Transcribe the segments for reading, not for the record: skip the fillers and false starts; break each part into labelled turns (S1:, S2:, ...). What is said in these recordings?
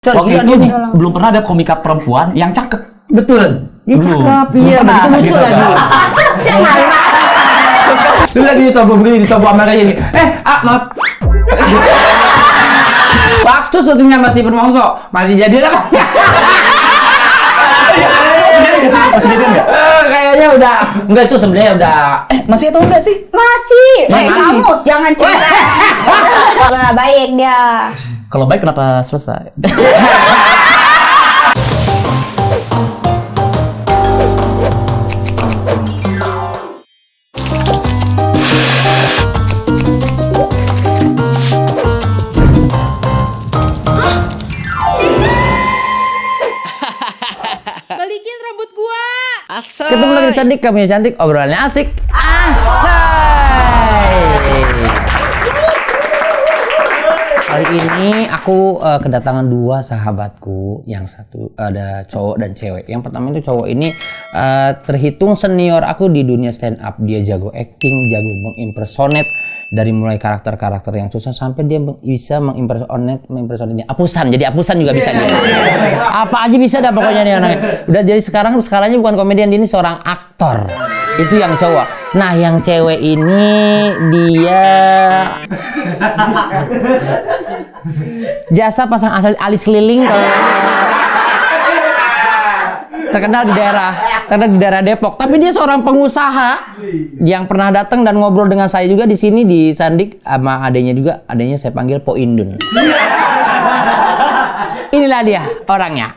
S1: Waktu itu belum pernah ada komika perempuan yang cakep.
S2: Betul. Dia cakep, iya. Begitu muncul lagi. Lu lagi ditobo begini, ditobo sama kayak gini. Maaf. Waktu syutingnya masih bermongso, masih jadi lah.
S1: Masih jadi nggak?
S2: Kayaknya udah. Enggak, itu sebenarnya udah.
S1: Masih atau enggak sih?
S3: Masih. Kamu jangan cerita. Wah, baik dia.
S1: Kalau baik kenapa selesai?
S4: Balikin rambut gua.
S1: Asal.
S2: Ketemu lagi di Cantik, kamu yang cantik, obrolannya asik. Asai. Kali ini aku kedatangan dua sahabatku, yang satu ada cowok dan cewek. Yang pertama itu cowok ini terhitung senior aku di dunia stand up. Dia jago acting, jago mengimpersonate dari mulai karakter-karakter yang susah sampai dia bisa mengimpersonate apusan. Jadi apusan juga bisa dia. Apa aja bisa dah pokoknya dia anaknya. Udah jadi sekarang skalanya bukan komedian, dia ini seorang aktor. Itu yang cowok. Nah, yang cewek ini dia jasa pasang alis keliling terkenal di daerah Depok. Tapi dia seorang pengusaha yang pernah datang dan ngobrol dengan saya juga di sini di Sandik sama adanya juga. Adanya saya panggil Po Indun. Inilah dia orangnya.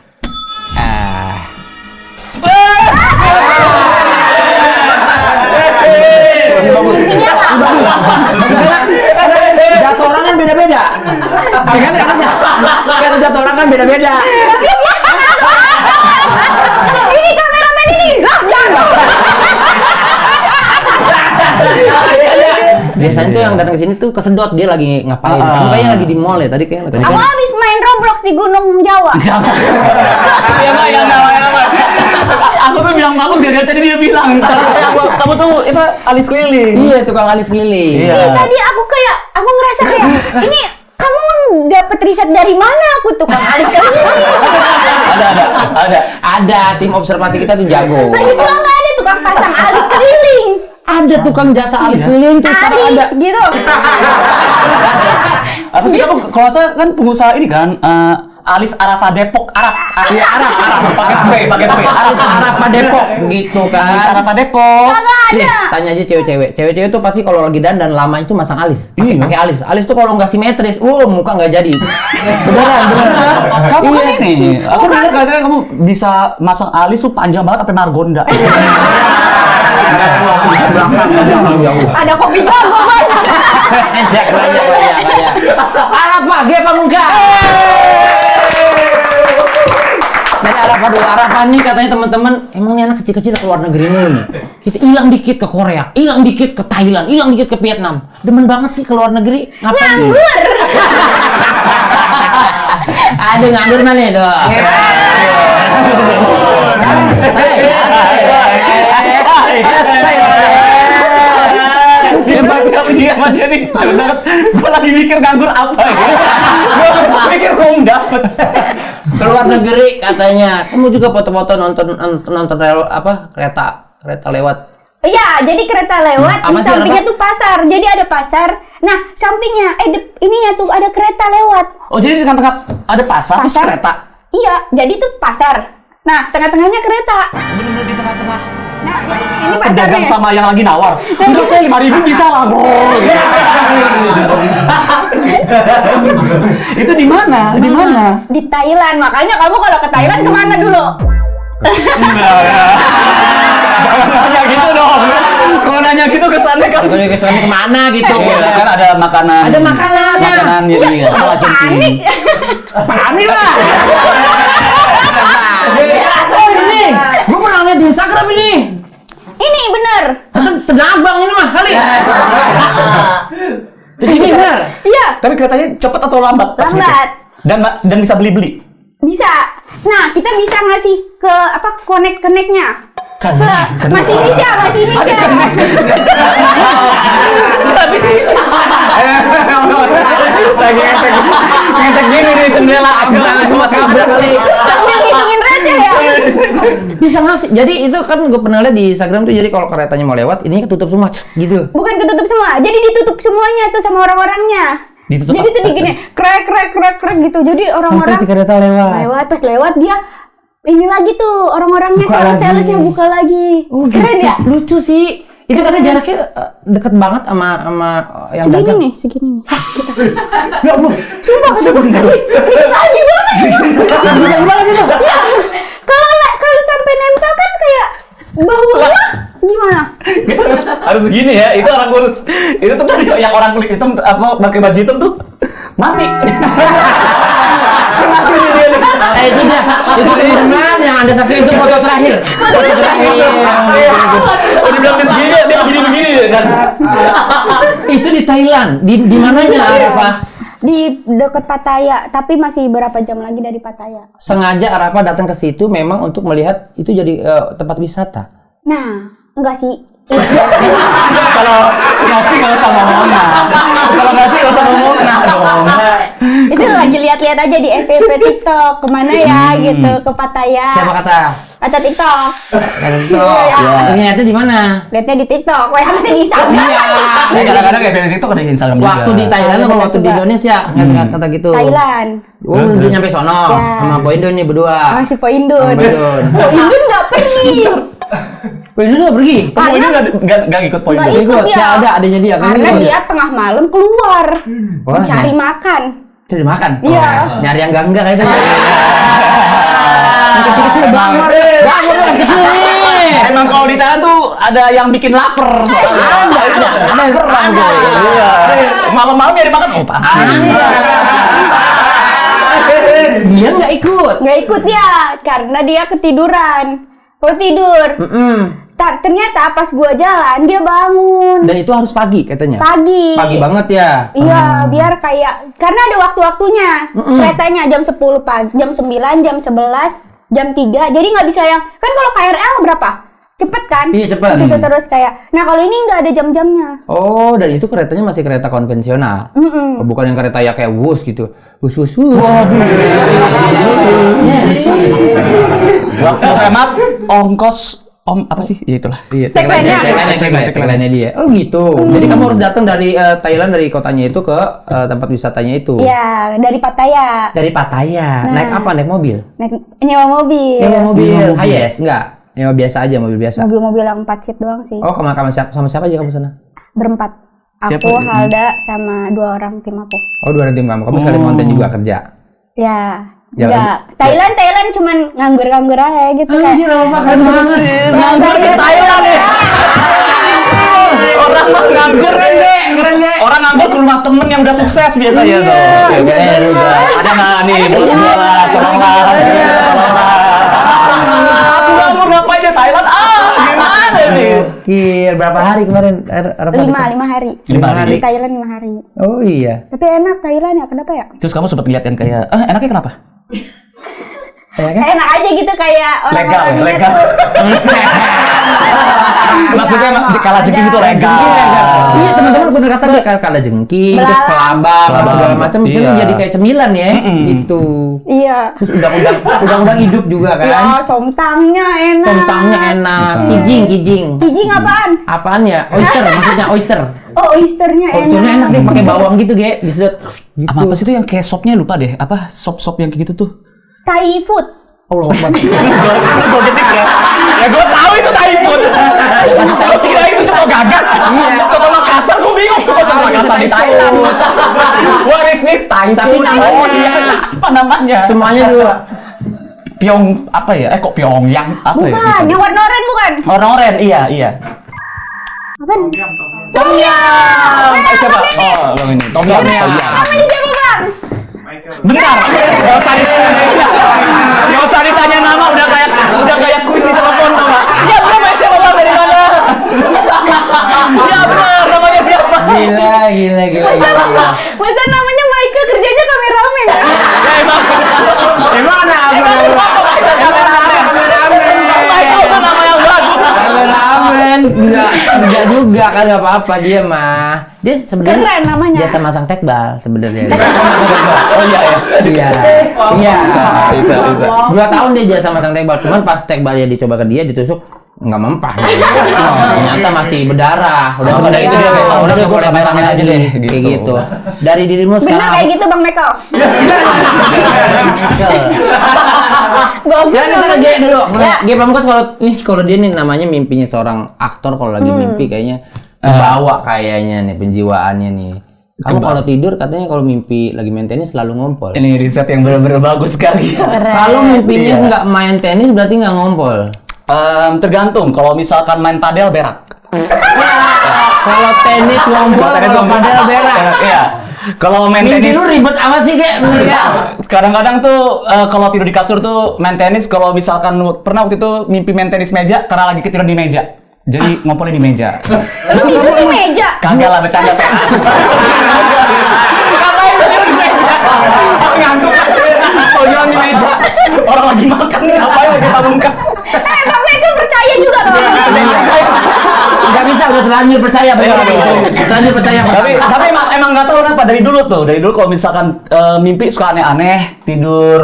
S2: Jatuh orang kan beda-beda. Karena jatuh orang kan beda-beda.
S3: Ini kameramen ini. Jangan.
S2: Biasanya tuh yang datang ke sini tuh kesedot, dia lagi ngapain? Kamu kayaknya lagi di mall ya tadi kayaknya.
S3: Aku habis main Roblox di Gunung Jawa.
S1: Jangan. Ya Mbak, ya Mbak. Aku tuh bilang bagus gara-gara tadi dia bilang. Kamu tuh alis keliling.
S2: Iya, tukang alis keliling.
S3: Iya. Tadi aku ngerasa kayak ini kamu dapet riset dari mana aku tukang alis keliling?
S2: Ada tim observasi kita tuh jago.
S3: Tadi bilang nggak ada tukang pasang alis keliling.
S2: Ada tukang jasa alis keliling tuh sekarang ada.
S3: Alis gitu.
S1: Apa sih kamu kalau saya kan pengusaha ini kan Alis Arafa Depok, Araf.
S2: Iya, Araf.
S1: Pakai P.
S2: Alis Arafa Depok gitu kan.
S1: Alis Arafa Depok.
S3: Kagak ada.
S2: Nih, tanya aja cewek-cewek. Cewek-cewek tuh pasti kalau lagi dandan lama itu masang alis. Pakai alis. Alis tuh kalau nggak simetris, muka nggak jadi. Beneran.
S1: Kamu kan
S2: Iya.
S1: ini. Aku dengar katanya kamu bisa masang alis tuh panjang banget sampai Margonda.
S2: Bisa belakang jauh.
S3: Ada kopi jago banyak.
S2: Banyak. Arafa, dia pamungkas. Dari Arafa nih katanya teman-teman, emangnya anak kecil-kecil ke luar negeri mulu nih. Kita hilang dikit ke Korea, hilang dikit ke Thailand, hilang dikit ke Vietnam. Demen banget sih ke luar negeri. Ngapain?
S3: Nganggur.
S2: Ada nganggur mana itu?
S1: Dia nih, gue lagi mikir nganggur apa ya? Gue harus mikir belum dapet.
S2: Keluar negeri katanya. Kamu juga foto-foto nonton kereta lewat.
S3: Iya, jadi kereta lewat di sampingnya tuh pasar. Jadi ada pasar. Nah, sampingnya ininya tuh ada kereta lewat.
S1: Oh, jadi di tengah-tengah ada pasar terus kereta.
S3: Iya, jadi tuh pasar. Nah, tengah-tengahnya kereta.
S1: Bener-bener di tengah-tengah.
S3: Nah, ini
S1: Pedagang
S3: pasarnya.
S1: sama yang lagi nawar. Menurut saya 5.000 bisa lah, bro. Itu di mana? Di mana?
S3: Di Thailand. Makanya kamu kalau ke Thailand kemana dulu?
S1: Jangan nanya gitu dong. Kalau nanya gitu kesannya kan.
S2: Kalau kecuali kemana gitu?
S1: Kan ada makanan.
S2: Ada makanannya.
S1: Makanannya iya.
S3: Panik.
S2: Panik lah. Oh ini, gue pernah lihat di Instagram ini.
S3: Ini bener.
S2: Tenabang ini mah kali. Di sini benar.
S3: Iya.
S1: Tapi keretanya cepet atau lambat?
S3: Lambat.
S1: Dan bisa beli-beli.
S3: Bisa. Nah, kita bisa ngasih ke connect-nya. Mas ini sih, Mas ini sih.
S1: Jadi lagi ngetek gini di jendela cuma kabrak kali.
S3: Sambil ngitungin receh ya.
S2: Bisa ngasih. Jadi itu kan gue pernah lihat di Instagram tuh, jadi kalau keretanya mau lewat, ini ketutup semua gitu.
S3: Bukan ketutup semua, jadi ditutup semuanya tuh sama orang-orangnya.
S1: Ditutup
S3: Jadi tuh digini, krek gitu. Jadi orang-orang
S2: Sampai si kereta lewat.
S3: pas lewat dia ini lagi tuh orang-orangnya salesnya buka lagi. Keren ya?
S2: Lucu sih. Itu karena jaraknya deket banget sama yang
S3: Segini
S2: dagang.
S3: nih, segini nih.
S2: Ya Allah.
S3: Sumpah. Lagi banget.
S2: Lagi banget itu.
S3: Ya. Kalau sampai nempel kan kayak bahunya gimana?
S1: harus gini ya, itu orang kurus. Itu tuh tadi yang orang kulit hitam apa pakai baju hitam tuh mati. Mati dia nih.
S2: Itu dia. Itu teman yang Anda saksikan itu foto terakhir.
S1: Udah bilang di segini dia begini kan.
S2: Itu di Thailand. Di mananya Arafa?
S3: Di dekat Pattaya, tapi masih berapa jam lagi dari Pattaya.
S2: Sengaja Arafa datang ke situ memang untuk melihat itu jadi tempat wisata.
S3: Nah, enggak sih.
S1: Kalau nggak sih nggak usah ngomong dong.
S3: Itu lagi lihat-lihat aja di FYP TikTok kemana ya gitu, ke Pattaya.
S2: Siapa kata?
S3: Kata TikTok.
S2: Itu.
S3: Iya.
S2: Ternyata di mana?
S3: Lihatnya di TikTok. Wah, harusnya di Instagram.
S1: Ini kadang-kadang kayak itu kan di Instagram juga.
S2: Waktu di Thailand apa waktu di Indonesia? Kata gitu.
S3: Thailand.
S2: Oh, udah nyampe sono
S3: Ya.
S2: sama Poindun nih berdua.
S3: Masih Poindun.
S2: Sama Poindun.
S3: Poindun nggak pergi.
S2: Poindun nggak pergi.
S1: Poin ini nggak ikut poin
S3: Nggak
S1: dulu.
S3: ikut
S2: Si
S3: dia.
S2: ada adanya dia kan.
S3: Karena dia tengah malam keluar
S2: Wah,
S3: cari
S2: nah.
S3: makan.
S2: Cari makan.
S3: Iya.
S2: Oh, nyari yang enggak kayak itu. Yang kecil-kecil bangun yang kecil nih.
S1: Emang kalau di Thailand tuh ada yang bikin lapar. Ada langsung. Iya. Malam-malam nyari makan, oh pasti.
S2: Dia nggak ikut.
S3: Nggak ikut dia karena dia ketiduran. Kalau tidur. Ternyata pas gua jalan dia bangun.
S2: Dan itu harus pagi katanya.
S3: Pagi.
S2: Pagi banget ya.
S3: Iya, biar kayak karena ada waktu-waktunya. Keretanya jam 10 pagi, jam 9, jam 11, jam 3. Jadi nggak bisa yang kan kalau KRL berapa? Cepet kan?
S2: Iya, cepet.
S3: Terus itu terus kayak. Nah, kalau ini nggak ada jam-jamnya.
S2: Oh, dan itu keretanya masih kereta konvensional. Bukan yang kereta ya kayak wus gitu. Wus.
S1: Waduh. Waktu hemat ongkos apa sih? Ya itulah.
S2: Iya,
S3: Tagline-nya.
S2: tagline-nya dia. Oh gitu. Jadi kamu harus datang dari Thailand dari kotanya itu ke tempat wisatanya itu.
S3: Iya, dari Pattaya.
S2: Dari Pattaya. Naik apa? Naik mobil?
S3: Nyewa mobil.
S2: Nyewa mobil. Hiace enggak? Nyewa biasa aja, mobil biasa.
S3: Mobil-mobil yang 4 seat doang sih.
S2: Oh, sama siapa aja kamu sana?
S3: Berempat.
S1: Siapa?
S3: Aku, Halda, sama 2 orang tim aku.
S2: Oh, 2 orang tim kamu. Kamu sekalian konten juga kerja.
S3: Ya.
S2: Ya,
S3: Enggak. Thailand cuman nganggur-nganggur aja gitu kan.
S2: Anjir, apa keren banget.
S1: Nganggur di Thailand ya. Orang mah nganggur
S2: Keren deh.
S1: Orang nganggur ke rumah temen yang udah sukses biasanya tuh. Ada nggak nih? Tolonglah. Aku nganggur ngapain di Thailand? Gimana nih?
S2: Gil, berapa hari kemarin?
S3: 5 hari.
S1: 5 hari.
S3: Di Thailand 5 hari.
S2: Oh iya.
S3: Tapi enak Thailand ya, kenapa ya?
S1: Terus kamu sempat lihat yang kayak, enaknya kenapa?
S3: Enak aja gitu kayak orang-orangnya
S1: Legal.
S3: tuh.
S1: Maksudnya kala jengking itu legal.
S2: Iya, teman-teman bener kata dia kala jengking, terus kelabang, segala macam itu
S1: Iya.
S2: jadi kayak cemilan ya. Gitu.
S3: Iya.
S2: Terus undang-undang hidup juga kan.
S3: Ya, somtangnya enak.
S2: Kentangnya enak, kijing.
S3: Kijing apaan?
S2: Apaan ya? Oyster, maksudnya oyster.
S3: Oh, oysternya enak.
S2: Oysternya enak deh, pakai bawang gitu, Ge. Disedot. Gitu.
S1: Apa sih itu yang kayak sopnya lupa deh. Apa sop yang kayak gitu tuh?
S3: Thai food.
S2: Allah Akbar.
S1: Gue ketik ya. Ya gue tahu itu Thai food. Gue kira itu coto gagak. Coto Makassar gue bingung. Kok coto Makassar di Thailand? What is this Thai food?
S2: Tapi namanya.
S1: Oh iya, apa namanya?
S2: Semuanya dulu.
S1: Pyong apa ya? Kok Pyongyang apa ya?
S3: Bukan, yang warna oranye bukan?
S1: Orang-orang, iya.
S3: Apaan?
S1: Tom Yum. Siapa? Oh, lo ini. Tom Yum.
S3: Namanya siapa, Bang?
S1: Bentar. Gak usah ditanya nama, udah kayak kuis di telepon tau gak? Ya namanya siapa Bang, dari mana? Ya benar, namanya siapa?
S2: Gila.
S3: Masa namanya Michael kerjanya kameramen?
S1: Ya emang
S2: Emang ada apa?
S1: Michael tuh nama yang bagus.
S2: Kerja juga kan nggak apa-apa dia mah. Dia sebenarnya
S3: Keren namanya.
S2: jasa masang tekbal sebenarnya.
S1: Oh iya ya.
S2: Iya. Iya.
S1: Bisa.
S2: 2 tahun dia jasa masang tekbal, cuman pas tekbalnya dicoba ke dia ditusuk nggak mempan. Ternyata masih berdarah. Udah sebenarnya itu dia kayak udah gue pamer aja deh kayak gitu. Dari dirimu
S3: Bener
S2: sekarang.
S3: kayak gitu Bang Meko. Bagus.
S2: Ya kita
S3: namanya.
S2: G dulu.
S3: Ya.
S2: G Pamungkas kalau dia nih namanya mimpinya seorang aktor kalau lagi mimpi kayaknya bawa kayaknya nih penjiwaannya nih. Kamu kalau tidur katanya kalau mimpi lagi main tenis selalu ngompol.
S1: Ini riset yang benar-benar bagus sekali ya.
S2: Kalau mimpinya
S1: Iya.
S2: nggak main tenis berarti nggak ngompol.
S1: Tergantung. Kalau misalkan main padel berak.
S2: Kalau tenis ngompol, kalau padel berak.
S1: Iya. Kalau main
S2: Mimpi
S1: tenis
S2: lu ribet amat sih kayak menurut ya.
S1: kadang-kadang tuh kalau tidur di kasur tuh main tenis. Kalau misalkan pernah waktu itu mimpi main tenis meja karena lagi ketiduran di meja. Jadi ngompolnya di meja.
S3: Lu tidur di meja.
S1: Kagak lah, bercanda Teh. Ngapain lu tidur di meja? Aku ngantuk. Soalnya di meja. Orang lagi makan nih, ngapain lagi Pamungkas?
S3: Bang Meko percaya juga loh.
S2: Nggak bisa udah terlanjur percaya
S1: Iya,
S2: terlanjur percaya.
S1: tapi emang nggak tahu kenapa dari dulu kalau misalkan mimpi suka aneh-aneh tidur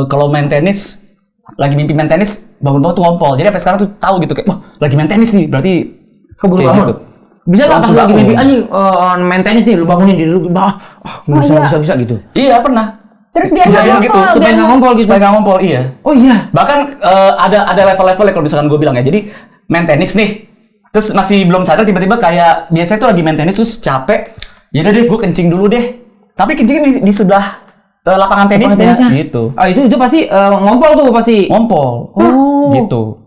S1: kalau main tenis lagi mimpi main tenis bangun-bangun tuh ngompol jadi sampai sekarang tuh tahu gitu kayak wah lagi main tenis nih berarti
S2: keburu
S1: kayak
S2: bangun.
S1: gitu.
S2: Bisa nggak pas
S1: Langsung
S2: lu lagi
S1: bangun.
S2: mimpi anjing main tenis nih lu bangunin diri lu bisa gitu.
S1: Iya pernah
S3: Terus biar
S1: kejadian
S3: nggak
S1: gitu
S3: ngompol,
S2: supaya
S3: biar
S2: nggak ngompol gitu.
S1: supaya nggak ngompol iya
S2: Oh iya.
S1: bahkan ada level-levelnya kalau misalkan gue bilang ya jadi main tenis nih terus masih belum sadar tiba-tiba kayak biasanya tuh lagi main tenis terus capek ya udah deh gue kencing dulu deh tapi kencingnya di sebelah lapangan tenisnya gitu
S2: Ah itu pasti ngompol tuh pasti.
S1: ngompol gitu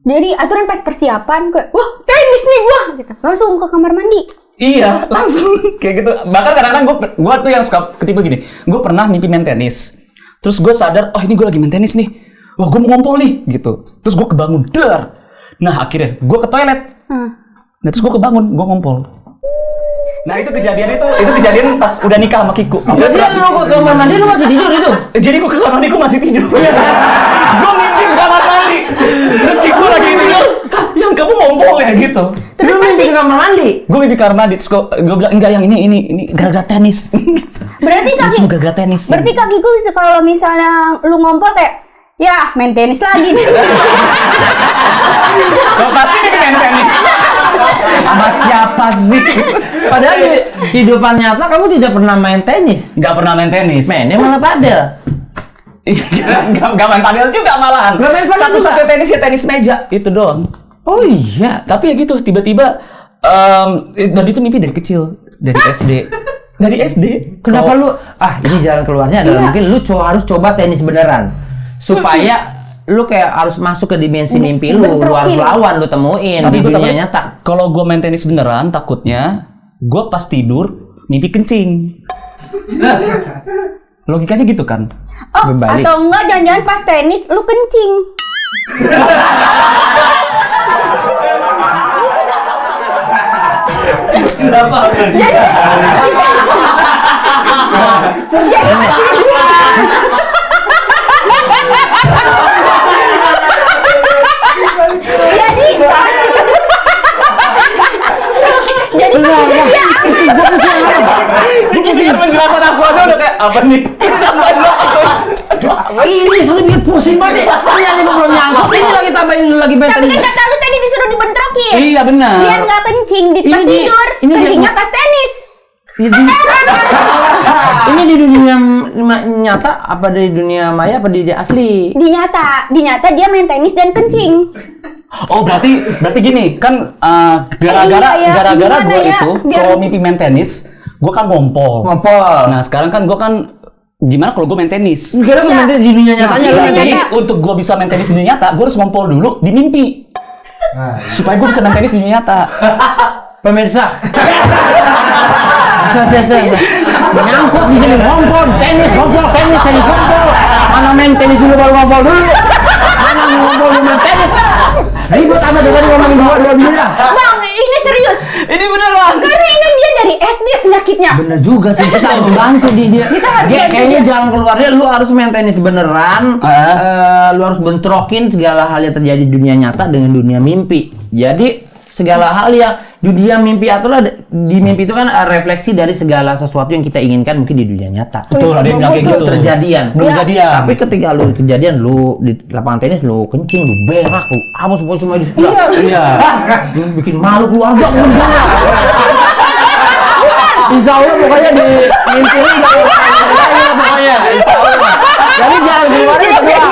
S3: Jadi aturan pas persiapan kayak wah tenis nih gua gitu. Langsung ke kamar mandi.
S1: iya langsung kayak gitu bahkan kadang-kadang gue tuh yang suka ketipu gini gue pernah mimpi main tenis terus gue sadar oh ini gue lagi main tenis nih wah gue mau ngompol nih gitu terus gue kebangun dar nah akhirnya gue ke toilet nah terus gue kebangun gue ngompol nah itu kejadian pas udah nikah sama Kiku
S2: Berarti lu ke kamar mandi lu masih tidur itu.
S1: jadi gue ke kamar mandi gue masih tidur gue mimpi ke kamar mandi terus Kiku lagi tidur "Hah, yang kamu ngompol ya gitu
S2: Terus mimpi ke kamar mandi.
S1: gue mimpi kamar mandi terus gue bilang enggak yang ini gara-gara tenis gitu.
S3: Berarti
S1: Ini
S3: kaki
S1: semua gara-gara tenis
S3: Berarti kakiku kalau misalnya lu ngompol kayak ya main tenis lagi nih.
S1: Lo pasti mimpi main tenis sama siapa sih
S2: Padahal di kehidupan nyata kamu tidak pernah main tenis.
S1: nggak pernah main tenis
S2: Mainnya malah padel.
S1: nggak main padel juga malahan
S2: Nggak main padel
S1: satu-satunya
S2: juga?
S1: tenis ya tenis meja itu doang
S2: Oh iya.
S1: tapi ya gitu tiba-tiba dan itu mimpi dari kecil dari SD
S2: Kenapa lu ini jalan keluarnya adalah
S3: Iya.
S2: mungkin lu harus coba tenis beneran supaya lu kayak harus masuk ke dimensi mimpi lu harus
S3: Bentrokin.
S2: lawan lu temuin di
S1: gua
S2: dunia
S1: takut-
S2: nyata.
S1: kalau gue main tenis beneran takutnya gue pas tidur mimpi kencing logikanya gitu kan
S3: Oh,
S2: Berbalik.
S3: atau enggak jangan-jangan pas tenis lu kencing. Jadi
S1: Ini penjelasan aku aja udah kayak apa nih
S2: Ini satu bikin pusing banget. Ini yang belum nyangkut. Ini lagi tambahin lu lagi main
S3: tapi
S2: tenis.
S3: kan kata lu tadi disuruh dibentrokin.
S1: iya benar
S3: Biar nggak kencing di pas
S2: Ini di-
S3: tidur.
S2: ini di-
S3: Kencingnya pas tenis.
S2: Ini di dunia nyata apa di dunia maya apa di asli?
S3: Di nyata dia main tenis dan kencing.
S1: Oh berarti gini kan gara-gara
S3: Iya, ya.
S1: gue
S3: Gimana ya?
S1: itu
S3: Biar-
S1: kalau mimpi main tenis gue kan ngompol.
S2: Ngompol.
S1: Nah sekarang kan gue kan gimana kalau gue main tenis?
S2: Sekarang
S3: Iya.
S2: main tenis di dunia nyatanya lu
S3: Iya,
S2: main
S3: iya,
S2: tenis.
S1: Jadi untuk gue bisa main tenis di dunia nyata gue harus ngompol dulu di mimpi supaya gue bisa main tenis di dunia nyata.
S2: Pemirsa. Nyangkut di sini ngompol, tenis, ngompol. Mana main tenis dulu baru ngompol dulu. Mana ngompol dulu main tenis. Ribut amat dari ngomongin dua bila.
S3: Bang, ini serius.
S1: Ini bener bang.
S3: Karena ini dia dari SD penyakitnya.
S2: Bener juga sih, kita harus bantu dia.
S3: Kita harus bantu
S2: Kayaknya
S3: dia.
S2: jalan keluarnya lu harus main tenis beneran. Lu harus bentrokin segala hal yang terjadi di dunia nyata dengan dunia mimpi. Jadi segala hal yang dunia mimpi atau di mimpi itu kan refleksi dari segala sesuatu yang kita inginkan mungkin di dunia nyata.
S1: Betul, ada yang bilang kayak
S2: Itu
S1: gitu.
S2: terjadian.
S1: Belum kejadian.
S2: Tapi ketika lu kejadian lu di lapangan tenis lu kencing, lu berak, lu apa semua di sebelah.
S1: Iya.
S2: Lu bikin malu keluarga lu di sana. Insya Allah pokoknya di mimpi lu pokoknya insya Allah. Jadi jangan keluarin berdua.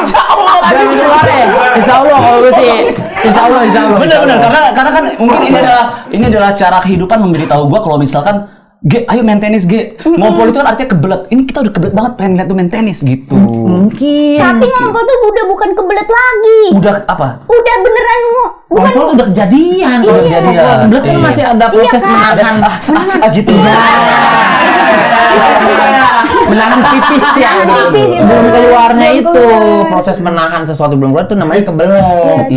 S2: Jangan keluarin. Insya Allah kalau gue sih. Insya Allah.
S1: Benar-benar karena kan mungkin ini adalah cara kehidupan memberitahu gua kalau misalkan G, ayo main tenis G. Ngompol itu kan artinya kebelet. Ini kita udah kebelet banget pengen lihat tuh main tenis gitu.
S2: Mungkin.
S3: Tapi ngompol tuh udah bukan kebelet lagi.
S1: Udah apa?
S3: Udah beneran bukan
S2: Ngompol udah kejadian.
S1: Udah kejadian.
S2: Kebelet kan
S1: Iya.
S2: masih ada proses
S3: Iya, kan?
S2: menahan.
S1: Gitu.
S2: Menahan pipis ya.
S3: Pipis itu.
S2: Belum keluarnya
S3: Belum
S2: itu.
S3: keluar.
S2: Proses menahan sesuatu belum keluar itu namanya
S3: Ya,
S2: kebelet.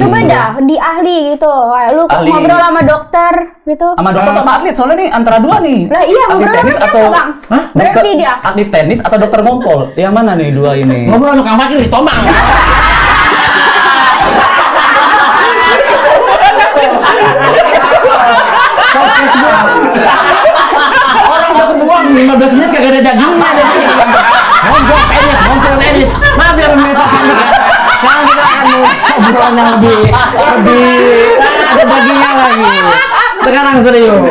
S3: coba dah di ahli gitu. Kayak lu
S1: Ahli.
S3: ngobrol sama dokter gitu.
S1: Sama dokter atau sama atlet soalnya nih antara dua nih.
S3: Lah iya,
S1: atlet
S3: ngobrol sama
S1: tenis
S3: siapa,
S1: atau
S3: Bang?
S2: Hah?
S3: Berarti dia.
S1: atlet tenis atau dokter ngompol? Yang mana nih dua ini?
S2: Ngobrol sama Kang Fakir di Tomang. Podcast gua. Orang udah kebuang 15 menit kagak ada dagingnya deh. Ngobrol tenis. Maaf ya pemirsa cantik ya. Sekarang kita akan ngobrol yang lebih ada dagingnya lagi. Sekarang serius.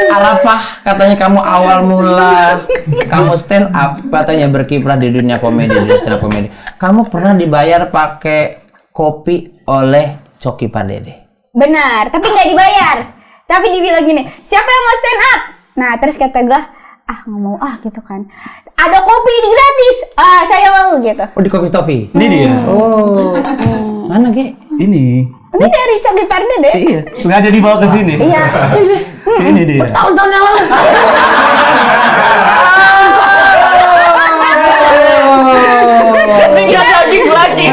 S2: Arafah katanya kamu awal mula kamu stand up katanya berkiprah di dunia komedi, di stand up komedi. Kamu pernah dibayar pakai kopi oleh Coki Pardede?
S3: Benar, tapi nggak dibayar. Tapi dibilang gini, siapa yang mau stand up? Nah, terus kata gue, nggak mau gitu kan. Ada kopi ini gratis. Saya mau gitu.
S2: Oh, di Kopi Tofi.
S1: Ini dia.
S2: Oh. Mana, Ge?
S1: Ini.
S3: Ini dari Coki Pardede.
S1: Iya, sengaja dibawa ke sini.
S3: Iya.
S1: Ini dia.
S2: Tahun-tahun yang lalu.
S1: Jadi nggak daging lagi.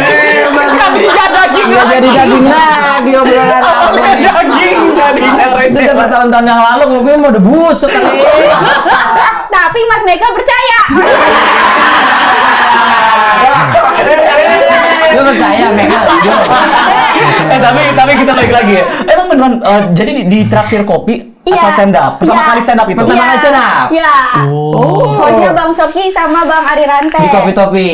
S1: Jadi nggak daging
S2: Nggak jadi daging lagi obrolan.
S1: daging jadinya
S2: Itu
S1: receh.
S2: udah tahun-tahun yang lalu mobil mau udah busuk kali.
S3: Tapi Mas Mega percaya.
S2: Lu percaya, Mega?
S1: Tapi kita balik lagi ya. Emang beneran jadi di traktir kopi asal stand up. Pertama kali stand up itu.
S2: Pertama kali stand up?
S3: Iya.
S1: Oh.
S3: Hostnya Bang Coki sama Bang Ari Rante.
S2: Di Kopi Topi.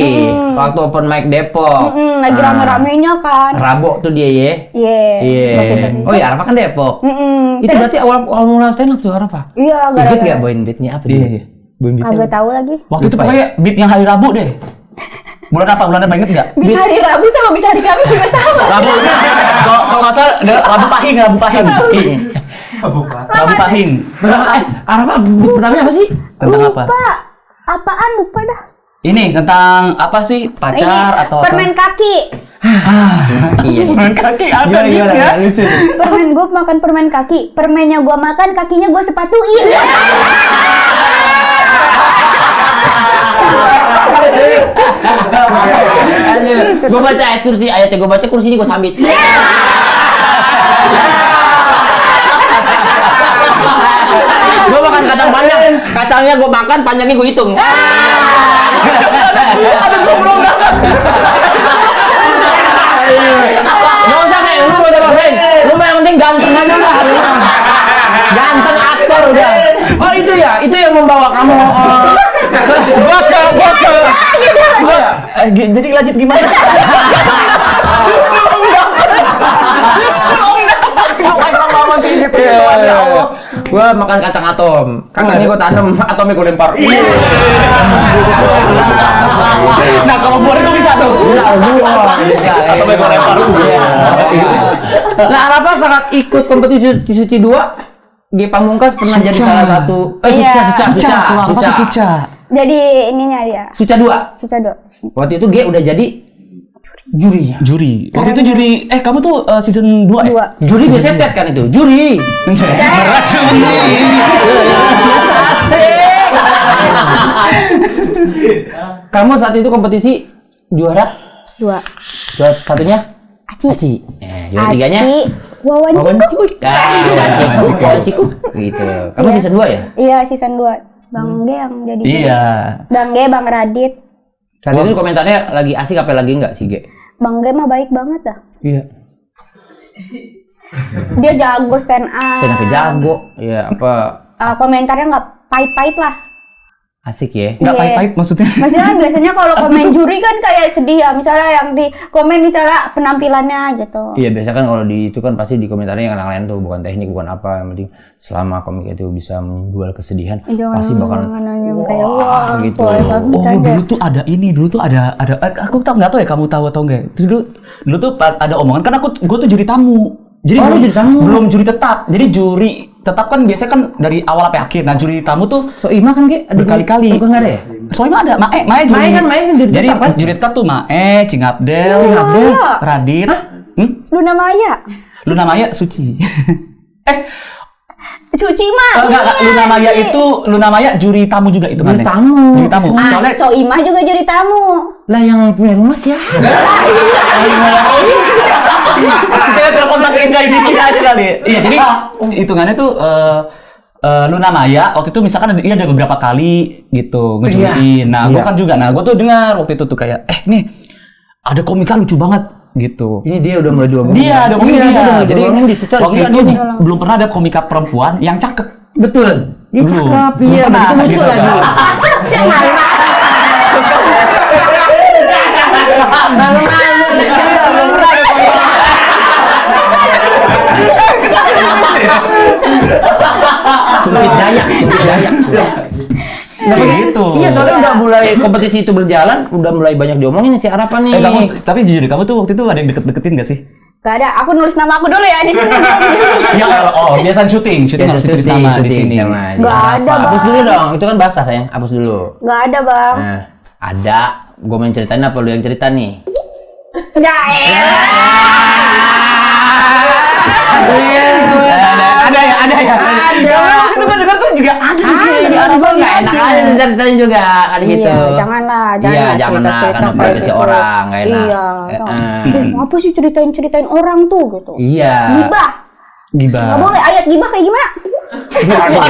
S2: Waktu open mic Depok.
S3: Lagi rame-ramenya kan.
S2: Rabu tuh dia ya.
S3: Iya.
S2: Iya. Oh iya, Arafah kan Depok. Itu
S3: Terus-
S2: berarti awal mula stand up tuh Arafah.
S3: Iya,
S2: Beat
S3: gara-gara.
S2: gak boin beatnya apa
S1: Iya,
S2: dia?
S1: iya.
S2: Boin beatnya.
S3: Kagak tahu lagi.
S1: Waktu itu
S2: Lupa
S1: pokoknya beat yang hari Rabu deh. Bulan apa? Bulan apa inget nggak?
S3: Beat hari Rabu sama beat hari Kamis juga sama.
S1: Rabu. Kalau nggak salah ada Rabu Pahing. Rabu Pahing.
S2: Pertama, Arafah beat pertamanya apa sih?
S1: Tentang apa?
S3: Lupa. Apaan lupa dah.
S1: Ini tentang apa sih? Pacar
S3: Ini,
S1: atau
S3: permen
S1: apa?
S3: kaki.
S2: Iya.
S1: Permen kaki ada
S2: Gimana?
S1: beatnya.
S2: Lucu.
S3: Permen gue makan permen kaki. Permennya gue makan, kakinya gue sepatuin.
S2: Gue baca ayat kursi, ayatnya gue baca kursinya gue sambit. Gue makan kacang panjang, kacangnya gue makan, panjangnya gue hitung.
S1: Ada goblok banget.
S2: Gak usah kayak lu gak usah maksain. Lu mah yang penting ganteng aja udah. Ganteng aktor udah. Oh itu ya, itu yang membawa kamu.
S1: Gua ke. Jadi lanjut gimana?
S2: Gue makan kacang atom, kacangnya gue tanam, atomnya gue lempar.
S1: Nah kalau buat itu bisa tuh. Atomnya gue lempar.
S2: Nah, Arafah sangat ikut kompetisi Suci 2. Di Pamungkas pernah jadi salah satu.
S3: Iya.
S1: Suca.
S3: Jadi ininya dia.
S2: Suca 2.
S3: Susah dok.
S2: Waktu itu G udah jadi jurinya.
S1: Juri. Waktu itu juri. Kamu tuh season 2 ya?
S2: Juri biasanya tet kan itu. Juri. Asik. Kamu saat itu kompetisi juara
S3: 2.
S2: juara satunya
S3: Aci.
S2: juara tiganya
S3: Wawan Ciku.
S2: Wawan Ciku gitu. Kamu
S3: Iya.
S2: season 2 ya?
S3: Iya season 2. Bang G yang jadi.
S1: Iya.
S3: Bang G, Bang Radit.
S2: Saat itu komentarnya lagi asik apa lagi enggak sih, Ge?
S3: Bang G mah baik banget dah.
S2: Iya.
S3: Dia jago stand up.
S2: Saya sampai jago. Ya apa
S3: Komentarnya nggak pahit-pahit lah.
S2: asik ya.
S1: Nggak
S3: Iya.
S1: pahit-pahit maksudnya.
S3: Maksudnya kan biasanya kalau komen juri kan kayak sedih ya. Misalnya yang di komen misalnya penampilannya gitu.
S2: Iya biasa kan kalau di itu kan pasti di komentarnya yang lain tuh bukan teknik bukan apa, yang penting selama komik itu bisa menjual kesedihan pasti bakal
S3: yang kayak wah
S2: gitu.
S1: Oh dulu tuh ada ini, dulu tuh ada aku nggak tahu ya kamu tahu atau enggak. Dulu tuh ada omongan kan gue tuh juri tamu. Jadi
S2: lu juri tamu?
S1: belum juri tetap. Jadi juri tetap kan biasanya kan dari awal sampai akhir. Nah juri tamu tuh
S2: Soima kan kayak ada
S1: berkali-kali.
S2: Bukan nggak ada ya?
S1: Soalnya ada Mae juri.
S2: Mae kan juri
S1: Jadi
S2: tetap kan?
S1: juri tetap tuh Mae, Cingabdel, Radit,
S3: Luna Maya.
S1: Luna Maya, Suci.
S3: Suci mah.
S1: Enggak, Luna Maya juri tamu juga itu
S2: Juri
S1: kan.
S2: tamu.
S1: Juri tamu. Soalnya
S3: Soimah juga juri tamu.
S2: Lah yang punya rumah siapa?
S1: kita telepon masih Indra di sini aja kali. Iya, jadi hitungannya tuh Luna Maya waktu itu misalkan dia ada beberapa kali gitu ngejuliin. Nah, gue kan juga. Nah, gue tuh dengar waktu itu tuh kayak nih ada komika lucu banget gitu.
S2: Ini dia udah mulai jual.
S1: Dia ada komika dia. Jadi waktu itu
S2: nih.
S1: belum pernah ada komika perempuan yang cakep.
S2: Betul. Dia
S1: Belum.
S2: cakep, iya,
S1: Belum
S2: begitu
S1: pernah,
S2: muncul
S1: gitu
S2: lagi. Sumpit Dayak.
S1: Kayak gitu.
S2: Iya, soalnya udah mulai kompetisi itu berjalan, udah mulai banyak diomongin si Harapan nih.
S1: Tapi jujur kamu tuh waktu itu ada yang deket-deketin gak sih?
S3: Gak ada. Aku nulis nama aku dulu ya di sini.
S1: Ya, biasa syuting harus tulis nama di sini.
S3: Gak ada,
S2: Hapus
S3: Bang.
S2: dulu dong, itu kan basah sayang, hapus dulu.
S3: Gak ada, Bang.
S2: Nah, ada, gue main ceritain apa lu yang cerita nih?
S3: Gak
S1: Ada ya. Itu gue denger tuh juga ada.
S2: Gue nggak enak aja ceritain juga kan gitu.
S3: Iya, janganlah.
S2: Iya, janganlah
S3: cerita-cerita
S2: kan
S3: kayak
S2: privasi
S3: gitu.
S2: orang, nggak enak.
S3: Iya. Apa sih ceritain orang tuh gitu?
S2: Iya.
S3: Gibah. Gak boleh. Ayat gibah kayak gimana?
S1: Aduh.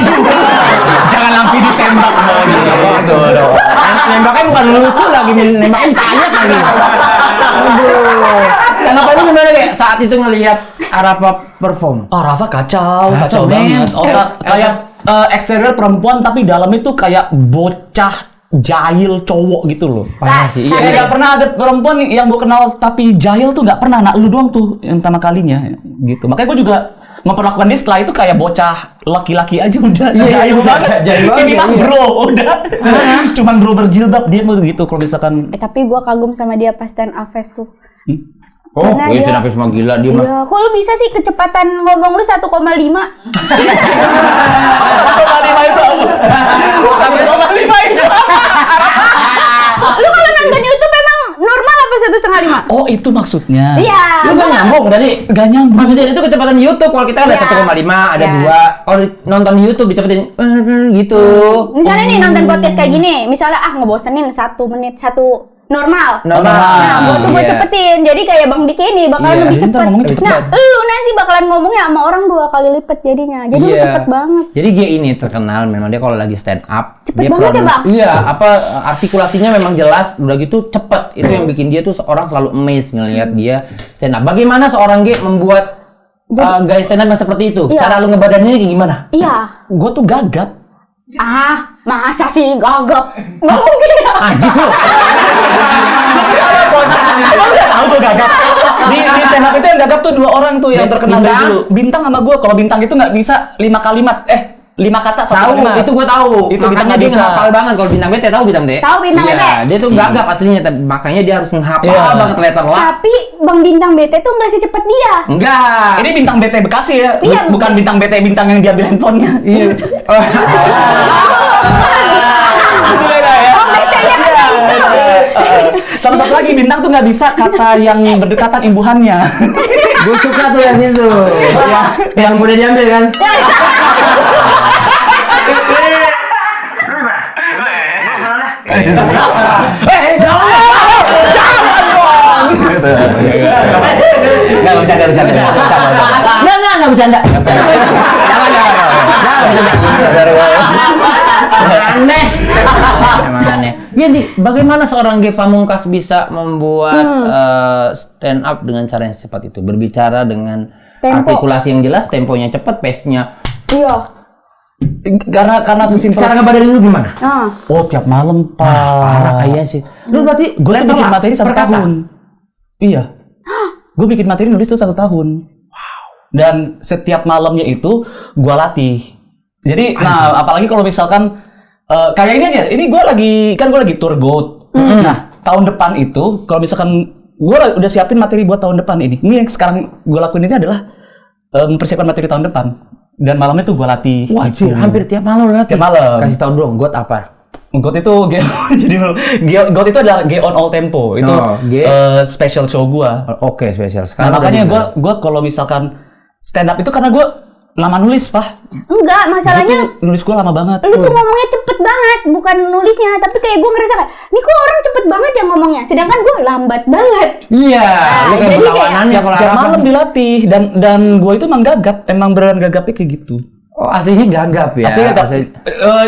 S1: Jangan langsung ditembak gitu.
S2: Nembaknya bukan lucu lagi, nembaknya banyak lagi. Aduh. Kenapa ini gimana kayak saat itu ngelihat Arafa perform?
S1: Oh, Rafa kacau
S2: Kacau,
S1: banget.
S2: men.
S1: Kayak eksterior perempuan tapi dalam itu kayak bocah jahil cowok gitu loh.
S2: Parah sih.
S1: Iya, nggak pernah ada perempuan yang gue kenal tapi jahil tuh nggak pernah. Nah, lu doang tuh yang pertama kalinya gitu. Makanya gue juga memperlakukan dia setelah itu kayak bocah laki-laki aja udah jahil banget. Ini mah bro, udah. Cuman bro berjilbab dia mau gitu kalau misalkan.
S3: Tapi gue kagum sama dia pas stand up fest tuh.
S2: Oh,
S3: Karena
S2: gue
S3: dia-
S2: kenapa semua gila dia mah.
S3: Iya, kok lu bisa sih kecepatan ngomong lu 1,5?
S1: 1,5 itu apa? 1,5 itu.
S3: Lu kalau nonton YouTube emang normal apa 1,5?
S1: Oh, itu maksudnya.
S3: Iya.
S2: Lu gak nyambung tadi.
S1: Gak nyambung.
S2: Maksudnya itu kecepatan di YouTube. Kalau kita kan ada
S3: Iya.
S2: 1,5, ada
S3: Iya.
S2: 2. Kalau nonton di YouTube dicepetin gitu.
S3: Misalnya nih nonton podcast kayak gini, misalnya ngebosenin 1 menit, 1 normal. Nah, gue
S2: Iya.
S3: cepetin. Jadi kayak Bang Diki ini bakalan
S2: Iya.
S3: lebih
S1: Ntar
S3: cepet.
S1: ngomongnya cepet
S3: Nah,
S1: banget.
S3: lu nanti bakalan ngomongnya sama orang 2 kali lipat jadinya. Jadi lu
S2: Iya.
S3: cepet banget.
S2: Jadi dia ini terkenal memang dia kalau lagi stand up
S3: Cepet
S2: dia
S3: banget ya, Bang?
S2: Iya, apa artikulasinya memang jelas, udah gitu cepet. Itu yang bikin dia tuh seorang selalu amazed ngelihat dia stand up. Bagaimana seorang G membuat gaya stand up yang seperti itu?
S3: Iya.
S2: Cara lu ngebadannya kayak gimana?
S3: Iya.
S1: Gue tuh gagap.
S3: Masa sih gagap? Nggak mungkin ya.
S2: Anjir lu.
S1: Emang udah tahu gue gagap. Di stand up itu yang gagap tuh 2 orang tuh yang terkenal dari
S2: Bintang?
S1: dulu. Bintang sama gue. Kalau Bintang itu nggak bisa 5 kalimat. 5 kata 1
S2: Tahu,
S1: kalimat.
S2: itu gua tahu.
S1: Itu
S2: Makanya
S1: Bintang
S2: dia
S1: bisa.
S2: ngehafal banget. Kalau bintang BT tahu bintang BT?
S3: Tahu Bintang
S2: Iya,
S3: BT.
S2: dia tuh gagap aslinya, makanya dia harus menghafal
S1: Iya.
S2: banget letter lah.
S3: Tapi Bang Bintang BT tuh nggak secepat dia.
S2: Enggak.
S1: Ini Bintang BT Bekasi ya.
S3: Iya,
S1: Bukan Bintang BT Bintang yang diambil handphonenya.
S2: Iya.
S1: Itu beda ya. Sama satu lagi Bintang tuh nggak bisa kata yang berdekatan imbuhannya.
S2: Gue suka tuh yang itu. Yang boleh diambil kan?
S1: Nggak bercanda.
S2: Nggak bercanda. Aneh. Emang aneh. Jadi bagaimana seorang Ge Pamungkas bisa membuat stand up dengan cara yang cepat itu? Berbicara dengan
S3: Tempo.
S2: artikulasi yang jelas, temponya cepat, pace-nya.
S3: Iya.
S1: Karena sesimpel.
S2: Cara ngebadarin lu gimana?
S1: Oh, tiap malam, Pak.
S2: Parah kayaknya sih. Lu berarti
S1: Gue tuh bikin materi 1
S2: per kata?
S1: tahun. Iya. Gue bikin materi nulis tuh 1 tahun. Wow. Dan setiap malamnya itu gue latih. Jadi, nah apalagi kalau misalkan kayak ini aja. Ini gue lagi tour GOAT. Nah, tahun depan itu kalau misalkan gue udah siapin materi buat tahun depan ini. Ini yang sekarang gue lakuin ini adalah mempersiapkan materi tahun depan. Dan malamnya tuh gue latih.
S2: Wah, hampir tiap malam lu latih.
S1: Tiap malam.
S2: Kasih tau dong, GOAT apa?
S1: GOAT itu GOAT itu adalah G on all tempo. Itu special show gua.
S2: Oke, spesial.
S1: Nah,
S2: Sekarang
S1: makanya gua kalau misalkan stand up itu karena gua lama nulis, Pak.
S3: Enggak, masalahnya
S1: Itu nulis gua lama banget.
S3: lu tuh ngomongnya cepet banget, bukan nulisnya, tapi kayak gue ngerasa kayak, ini kok orang cepet banget ya ngomongnya, sedangkan gue lambat banget.
S2: Iya, lu kayak
S3: jadi
S2: perlawanannya kalau
S1: Tiap
S2: harapan.
S1: malam dilatih dan gua itu emang gagap, emang beneran gagapnya kayak gitu.
S2: Oh, aslinya gagap ya.
S1: Aslinya gagap.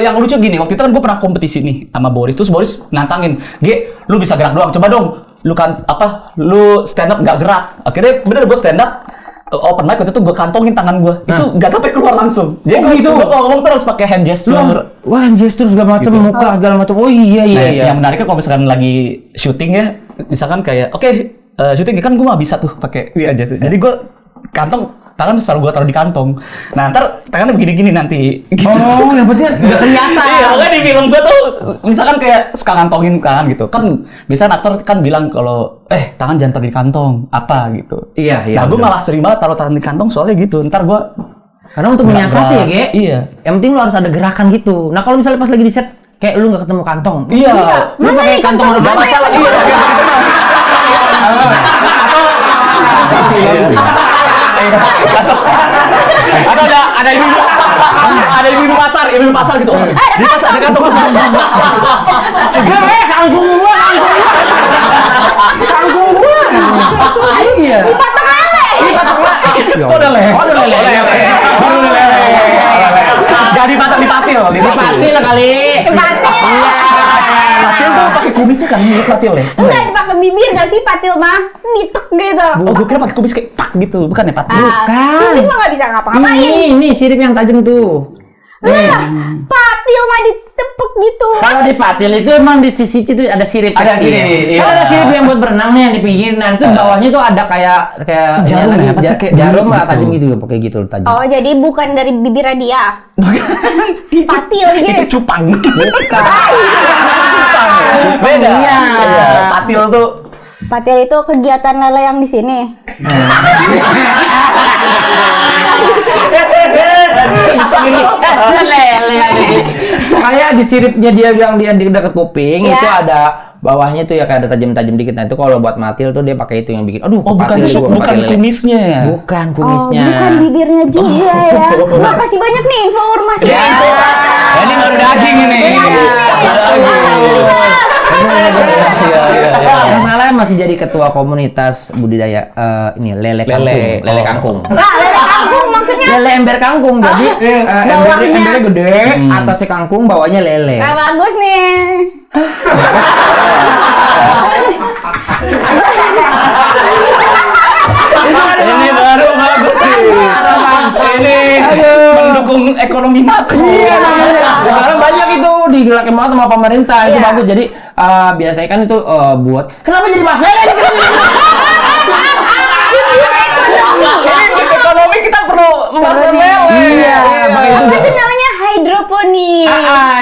S1: Yang lucu gini, waktu itu kan gua pernah kompetisi nih sama Boris, terus Boris nantangin, "Ge, lu bisa gerak doang, coba dong. Lu kan lu stand up gak gerak." Akhirnya bener gua stand up open mic waktu itu gue kantongin tangan gue, itu gagapnya keluar langsung. Jadi
S2: gitu.
S1: gue kalau ngomong terus pakai hand gesture.
S2: Wah, gestur segala macam,
S1: Gitu.
S2: muka segala macam. Oh iya
S1: Nah,
S2: iya.
S1: yang menariknya kalau misalkan lagi syuting ya, misalkan kayak syuting kan gue mah bisa tuh pakai gesture. Jadi gue tangan selalu gue taruh di kantong. Nah, ntar tangannya begini-gini nanti. Gitu.
S2: Oh, yang penting nggak kelihatan.
S1: Iya, makanya di film gue tuh misalkan kayak suka ngantongin tangan gitu. Kan biasanya aktor kan bilang kalau tangan jangan taruh di kantong apa gitu.
S2: Iya.
S1: Nah, gue malah sering banget taruh tangan di kantong soalnya gitu. Ntar gue
S2: Karena untuk menyiasati ya, Ge.
S1: Iya.
S2: Yang penting lu harus ada gerakan gitu. Nah, kalau misalnya pas lagi di set kayak lu nggak ketemu kantong.
S1: Iya.
S2: Lu pakai kantong
S1: Gak
S2: mana?
S1: masalah. Iya. Atau ada ibu pasar gitu. Di pasar ada kantong.
S2: Kangkung gua. Iya. Ini patok lele.
S1: Oh, udah lele. Gak dipatil.
S2: Patil kali.
S1: Patil tuh pakai kumisnya kan, mirip patil ya?
S3: Enggak dipakai bibir gak sih patil mah? Nitek gitu.
S1: Oh, gue kira pakai kumis kayak tak gitu, bukan ya patil?
S3: Kumis mah gak bisa ngapa-ngapain.
S2: Ini sirip yang tajam tuh.
S3: Patil mah ditepuk gitu.
S2: Kalau di patil itu emang di sisi itu ada sirip.
S1: Ada
S2: kecil.
S1: sirip, iya.
S2: Kalau ada sirip yang buat berenang nih yang di pinggir, nah itu bawahnya tuh ada kayak
S1: Jarum
S2: lagi,
S1: ya, apa sih, kayak
S2: jarum lah
S1: gitu.
S2: tajam gitu, pakai gitu tajam.
S3: Oh, jadi bukan dari bibirnya dia. Patil gitu.
S1: Itu cupang. Beda.
S2: Iya.
S1: Patil tuh
S3: Patil itu kegiatan lele yang di sini.
S2: Kayak di siripnya dia yang di dekat kuping
S3: Ya.
S2: itu ada bawahnya tuh ya kayak ada tajam-tajam dikit. Nah itu kalau buat matil tuh dia pakai itu yang bikin. Aduh,
S1: oh bukan
S2: patil gua,
S1: bukan
S2: patil lele.
S1: kumisnya ya?
S2: Bukan
S3: Oh,
S2: kumisnya.
S3: bukan bibirnya juga ya. Makasih banyak nih informasi.
S1: Ini baru daging ini.
S2: Yang salah masih jadi ketua komunitas budidaya ini lele kangkung.
S3: Nah, lele kangkung maksudnya.
S2: Lele ember kangkung. Jadi
S3: bawahnya.
S2: embernya gede, atasnya kangkung, bawahnya lele.
S3: Nah, bagus nih.
S1: Ini baru bagus nih. Ini mendukung ekonomi makro.
S2: Iya, sekarang banyak itu digerakin banget sama pemerintah. Itu
S3: Iya.
S2: bagus. Jadi biasanya kan itu buat. Kenapa jadi bahas lele?
S1: Ini bis ekonomi kita perlu membahas lele.
S2: Iya, makanya itu.
S3: Itu namanya hidroponik.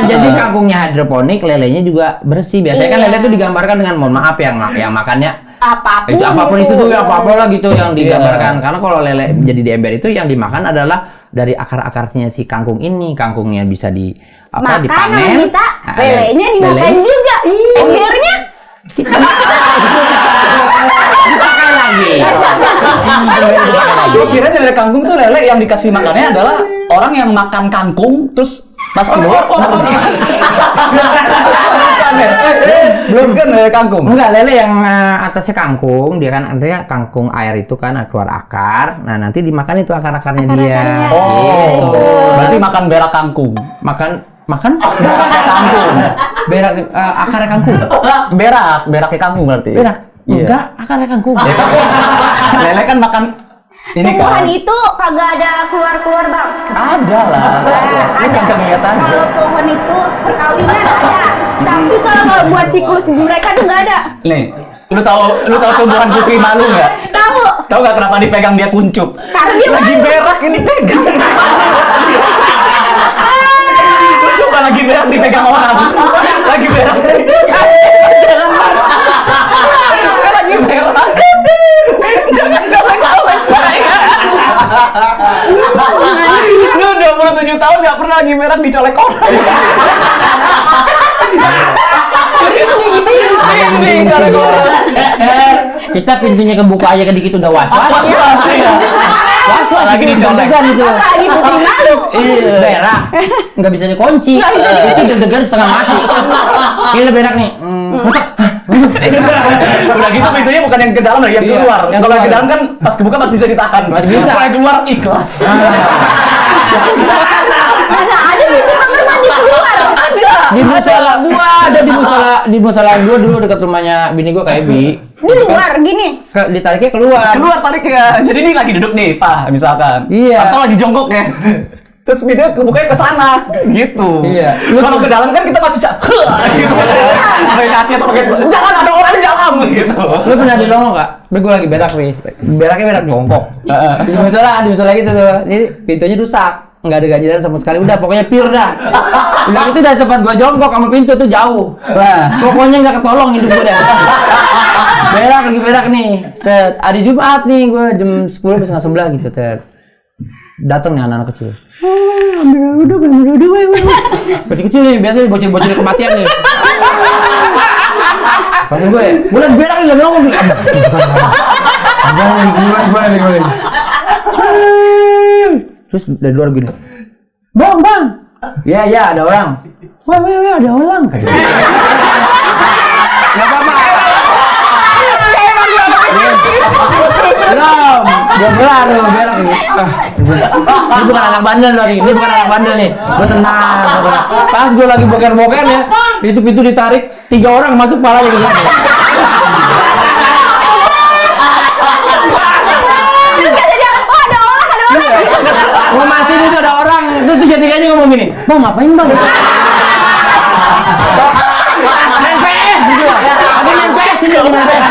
S2: Jadi kangkungnya hidroponik, lelenya juga bersih. Biasanya kan
S3: Iya.
S2: lele itu digambarkan dengan mohon maaf yang makannya
S3: Apapun
S2: itu apapun itu tuh apa lah gitu yang
S1: Iya.
S2: digambarkan. Karena kalau lele jadi di ember itu yang dimakan adalah dari akar-akarnya si kangkung ini. Kangkungnya bisa
S3: Makan
S2: dipanen.
S3: sama kita, lelenya dimakan juga. Embernya
S2: Dipakai lagi.
S1: Gue kira lele kangkung tuh lele yang dikasih makannya adalah orang yang makan kangkung terus pas keluar belum kan lele kangkung.
S2: Enggak, lele yang atasnya kangkung, dia kan artinya kangkung air itu kan keluar akar. Nah, nanti dimakan itu akar-akarnya dia.
S3: Akar-akarnya.
S1: Oh,
S2: Gitu.
S1: berarti makan berak kangkung.
S2: Makan Makan berak kangkung. Berak akarnya kangkung.
S1: Beraknya kangkung berarti.
S2: Berak.
S1: Iya.
S2: Enggak, akarnya kangkung.
S1: Lele kan makan ini
S3: Tumbuhan
S1: kan.
S3: itu kagak ada keluar-keluar bang.
S1: Ada lah. Lu kagak ngeliat aja.
S3: Kalau pohon itu perkawinan ada, tapi kalau buat siklus mereka tuh nggak ada.
S1: Nih, lu tahu tumbuhan putri malu nggak?
S3: Tahu?
S1: Tahu nggak kenapa dipegang dia kuncup?
S3: Karena dia
S1: lagi
S3: malu.
S1: berak ini pegang. Lu coba lagi berak dipegang orang. Lagi berak. Jangan mas. Saya lagi berak. Jangan colek saya. Lu 27 tahun nggak pernah lagi berak dicolek orang.
S3: Merinding sih.
S1: Merinding colek orang.
S2: Kita pintunya kebuka aja dikit udah was-was. Was-was
S1: Lagi dicolek.
S2: gitu.
S3: Lagi putri malu.
S2: Iya. Berak. Nggak bisa dikunci.
S3: Nggak bisa
S2: Itu deg-degan setengah mati. Ini berak nih.
S1: Udah gitu pintunya bukan yang ke dalam, yang
S2: Iya,
S1: keluar.
S2: yang
S1: Kalau yang ke
S2: keluar.
S1: dalam kan pas kebuka masih bisa ditahan.
S2: Masih bisa.
S1: Kalau yang keluar ikhlas.
S3: Mana ada pintu kamar mandi keluar?
S1: Ada.
S2: Di musola gua ada di musola gua dulu dekat rumahnya bini gua kayak Bi.
S3: Di luar gini.
S2: Ditariknya keluar.
S1: Keluar tariknya. Jadi ini lagi duduk nih, Pak, misalkan.
S2: Iya.
S1: Atau lagi jongkok ya. Terus pintunya kebukanya ke sana, gitu.
S2: Iya.
S1: Kalau ke dalam kan kita masih bisa, gitu. Pakai kaki atau pakai, jangan ada orang di dalam, gitu.
S2: Lu pernah di Longo gak? Gue lagi berak nih. Beraknya berak jongkok. Di musola gitu tuh. Jadi pintunya rusak. Nggak ada ganjalan sama sekali. Udah pokoknya pure dah. Udah itu dari tempat gua jongkok sama pintu tuh jauh.
S1: Nah.
S2: Pokoknya nggak ketolong hidup gua dah. Lagi berak nih. Set. Hari Jumat nih gua jam 10 setengah 11 gitu. Datang nih anak-anak kecil. Kecil nih, biasanya bocil-bocil kematian nih. Pas gue lagi berak nih, lagi ngomong nih. Gimana. Terus dari luar gini. Bang. Ya, ada orang. Wah, ada orang. Gak apa-apa. Belum, gue berak ini. Ini bukan anak bandel lagi, ini bukan anak bandel nih. Gue tenang. Pas gue lagi boker-boker ya, itu pintu ditarik, 3 orang masuk palanya ke sana.
S3: Terus kata dia, oh ada orang.
S2: Gue masih itu ada orang, terus 3-3-nya ngomong gini, bang ngapain bang? Main PS gitu. Ada main PS ini, main PS.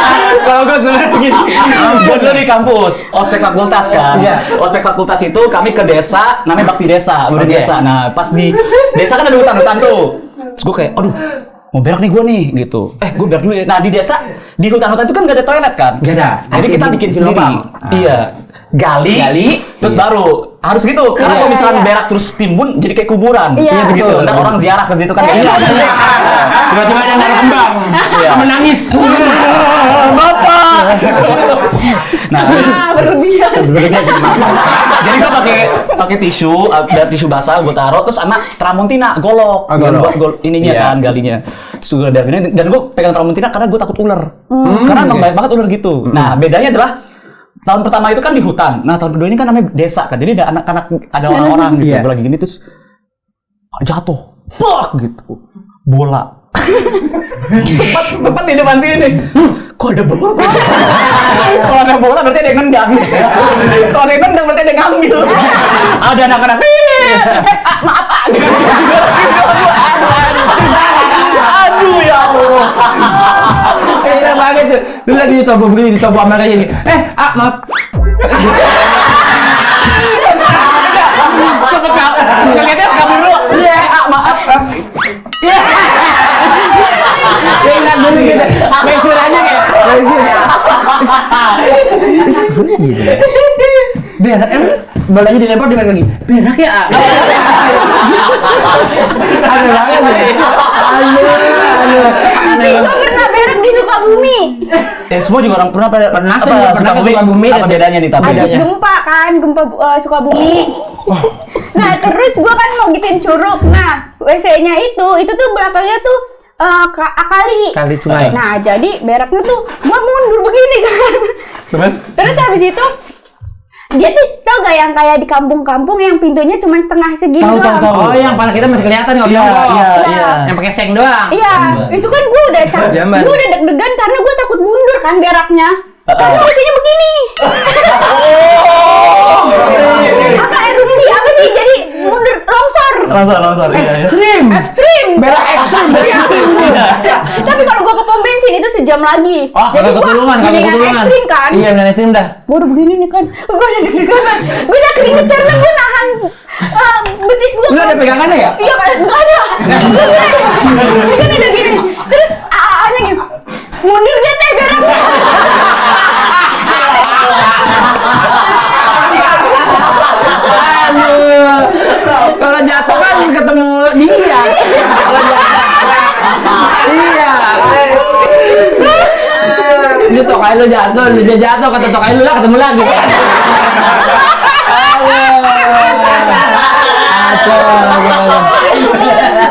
S1: Kalau gue sebenarnya gini, gue dulu di kampus, ospek fakultas kan.
S2: Iya.
S1: Ospek fakultas itu kami ke desa, namanya bakti desa, udah
S2: Oke.
S1: desa. Nah, pas di desa kan ada hutan tuh. Terus gue kayak, aduh, mau berak nih gue nih, gitu. Gue berak dulu ya. Nah, di desa, di hutan-hutan itu kan gak ada toilet kan?
S2: Nggak ada.
S1: Jadi kita bikin sendiri.
S2: lubang.
S1: Iya. Gali, terus
S2: iya.
S1: baru harus gitu. Karena
S3: Iya,
S1: kalau misalkan
S3: iya.
S1: berak terus timbun, jadi kayak kuburan.
S3: Iya,
S1: gitu.
S2: betul.
S1: Ntar orang ziarah ke situ kan.
S3: Iya,
S1: Iya.
S2: Tiba-tiba ada naruh kembang,
S1: Iya.
S2: menangis.
S1: Bapak. Nah,
S3: Berlebihan.
S1: jadi gua pakai tisu, ada tisu basah gua taruh terus sama tramontina golok,
S2: Ah, golok.
S1: buat ininya
S2: Iya.
S1: kan galinya. Terus gua dari ini dan gua pegang tramontina karena gua takut ular. Karena emang banyak banget ular gitu. Nah, bedanya adalah tahun pertama itu kan di hutan. Nah, tahun kedua ini kan namanya desa kan. Jadi ada anak-anak, ada orang-orang gitu.
S2: Iya.
S1: Gua lagi gini terus jatuh. Bak gitu. Bola. tepat di depan sini nih. Kok ada bola? Kalau ada bola berarti ada yang nendang. Kalau ada yang nendang berarti ada yang ngambil. Ada anak-anak. Maaf Pak. Aduh ya Allah.
S2: Kayak banget tuh. Lu lagi ditobo begini, ditobo sama kayak gini. Maaf.
S1: Sempet kakeknya sekali dulu. Iya, maaf.
S2: Iya. Dia ingat dulu gitu. Mesir aja kayak. Gitu. Berak emang bolanya dilempar dia balik lagi. Berak ya. Aneh banget ya. Aneh.
S3: Gue pernah berak di Sukabumi.
S1: Semua juga orang pernah
S2: Pernah sih, pernah ke Sukabumi.
S1: Apa bedanya nih tapi?
S3: Habis
S2: Bedanya.
S3: gempa kan, gempa Sukabumi. Nah terus gue kan mau bikin curug. Nah WC-nya itu tuh belakangnya tuh kali.
S2: Kali sungai.
S3: Nah jadi beraknya tuh gue mundur begini kan.
S1: Terus?
S3: Terus habis itu Dia tuh tau gak yang kayak di kampung-kampung yang pintunya cuma setengah segini
S1: Tahu,
S3: doang.
S1: tahu.
S2: Oh, yang pala kita masih kelihatan nggak
S1: Iya,
S2: bilang
S1: iya,
S3: Iya.
S1: iya.
S2: Yang pakai seng doang.
S3: Iya, itu kan gue udah
S2: Jamban.
S3: gue udah deg-degan karena gue takut mundur kan beraknya. Karena posisinya begini. Apa erupsi apa sih? Jadi mundur longsor.
S1: Longsor. Iya.
S2: Ekstrim.
S3: Ekstrim.
S2: Berak ekstrim.
S3: Tapi kalau gue ke pom bensin itu sejam lagi.
S2: Oh,
S3: Jadi
S2: kalau
S3: gua
S2: ketulungan, kalau
S3: mendingan
S2: ketulungan.
S3: ekstrim kan.
S2: Iya, benar ekstrim dah.
S3: Gue udah begini nih kan. Gue udah deg-degan kan. Gue udah keringet karena gue nahan betis gue.
S2: Lu ada pegangannya ya?
S3: Iya, enggak ada. Gue kan udah gini. Terus AA-nya gitu. Mundur dia teh beraknya.
S2: Aduh. Kalau jatuh kan ketemu dia. Kalau iya. Lu tokai lu jatuh, lu jatuh kata tokai lu lah ketemu lagi.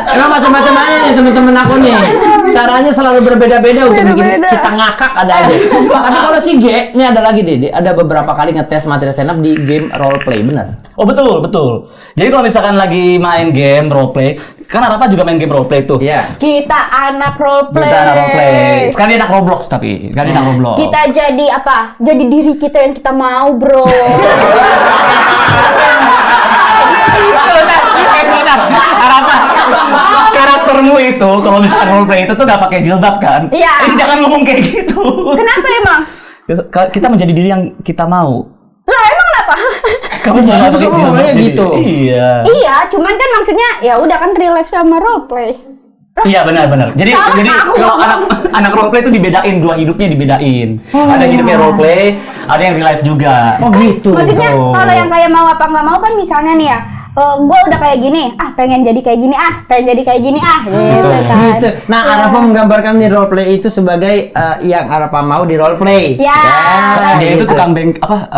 S2: Emang macam-macam aja nih teman-teman aku nih. Caranya selalu berbeda-beda untuk bikin kita ngakak ada aja. Tapi kalau si G, ini ada lagi deh, ada beberapa kali ngetes materi stand up di game role play, bener?
S1: Oh betul. Jadi kalau misalkan lagi main game roleplay, kan Rafa juga main game roleplay tuh.
S2: Iya.
S3: Kita anak roleplay.
S1: Kita anak roleplay. Sekarang dia anak Roblox tapi, sekarang dia anak Roblox.
S3: Kita jadi apa? Jadi diri kita yang kita mau, bro.
S1: Sebentar. Rafa, karaktermu itu kalau misalkan roleplay itu tuh gak pakai jilbab kan?
S3: Iya.
S1: Jangan ngomong kayak gitu.
S3: Kenapa emang?
S1: Kita menjadi diri yang kita mau.
S3: Lah emang kenapa?
S1: Kamu mau nggak pakai
S2: Kamu
S1: jilbab
S2: ngomongnya gitu.
S1: Iya.
S3: Iya, cuman kan maksudnya ya udah kan real life sama roleplay.
S1: Iya benar. Jadi
S3: Salah aku.
S1: kalau anak roleplay itu dibedain, dua hidupnya dibedain. Ada hidupnya roleplay, ada yang real life juga.
S2: Oh gitu.
S3: Maksudnya kalau yang kayak mau apa nggak mau kan misalnya nih ya, gue udah kayak gini, pengen jadi kayak gini, pengen jadi kayak gini, gitu kan.
S2: Gitu. Nah, Arafa menggambarkan di roleplay itu sebagai yang Arafa mau di roleplay.
S3: Ya.
S1: Dia itu
S2: gitu.
S1: tukang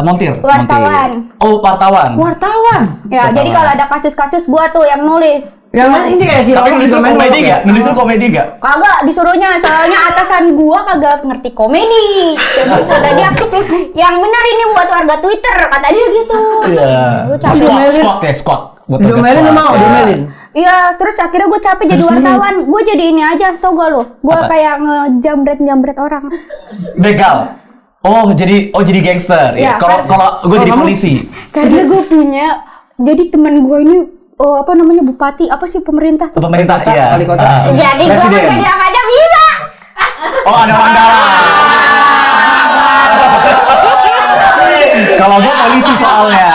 S1: montir.
S3: Wartawan.
S1: Montir. Oh, wartawan.
S2: Wartawan.
S3: Ya, jadi kalau ada kasus-kasus gue tuh yang nulis.
S2: Yang mana ini kayak si
S1: Tapi
S2: Rafa
S1: nulis
S2: juga main
S1: komedi
S2: roleplay.
S1: nggak? Nulis komedi nggak?
S3: Kagak disuruhnya, soalnya atasan gua kagak ngerti komedi. Jadi kata dia, yang bener ini buat warga Twitter, kata dia gitu.
S1: Iya.
S3: Gua capek.
S1: Squad. Buat
S2: Diomelin lu mau, diomelin.
S3: Iya, terus akhirnya gue capek jadi wartawan. Gue jadi ini aja, tau gak lo? Gue
S1: Apa?
S3: kayak ngejambret orang.
S1: Begal. Oh, jadi gangster.
S3: Iya,
S1: Ya. Kalau gue jadi polisi.
S3: Karena gue punya, jadi temen gue ini, apa namanya bupati, apa sih pemerintah tuh?
S1: Pemerintah, iya.
S2: Wali kota.
S3: Jadi gue
S1: Presiden.
S3: jadi apa aja bisa.
S1: Oh, ada Mandala. Kalau gue polisi soalnya.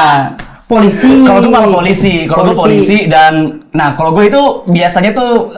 S2: Polisi.
S1: Kalau gue malah polisi. Kalau gue polisi dan kalau gue itu biasanya tuh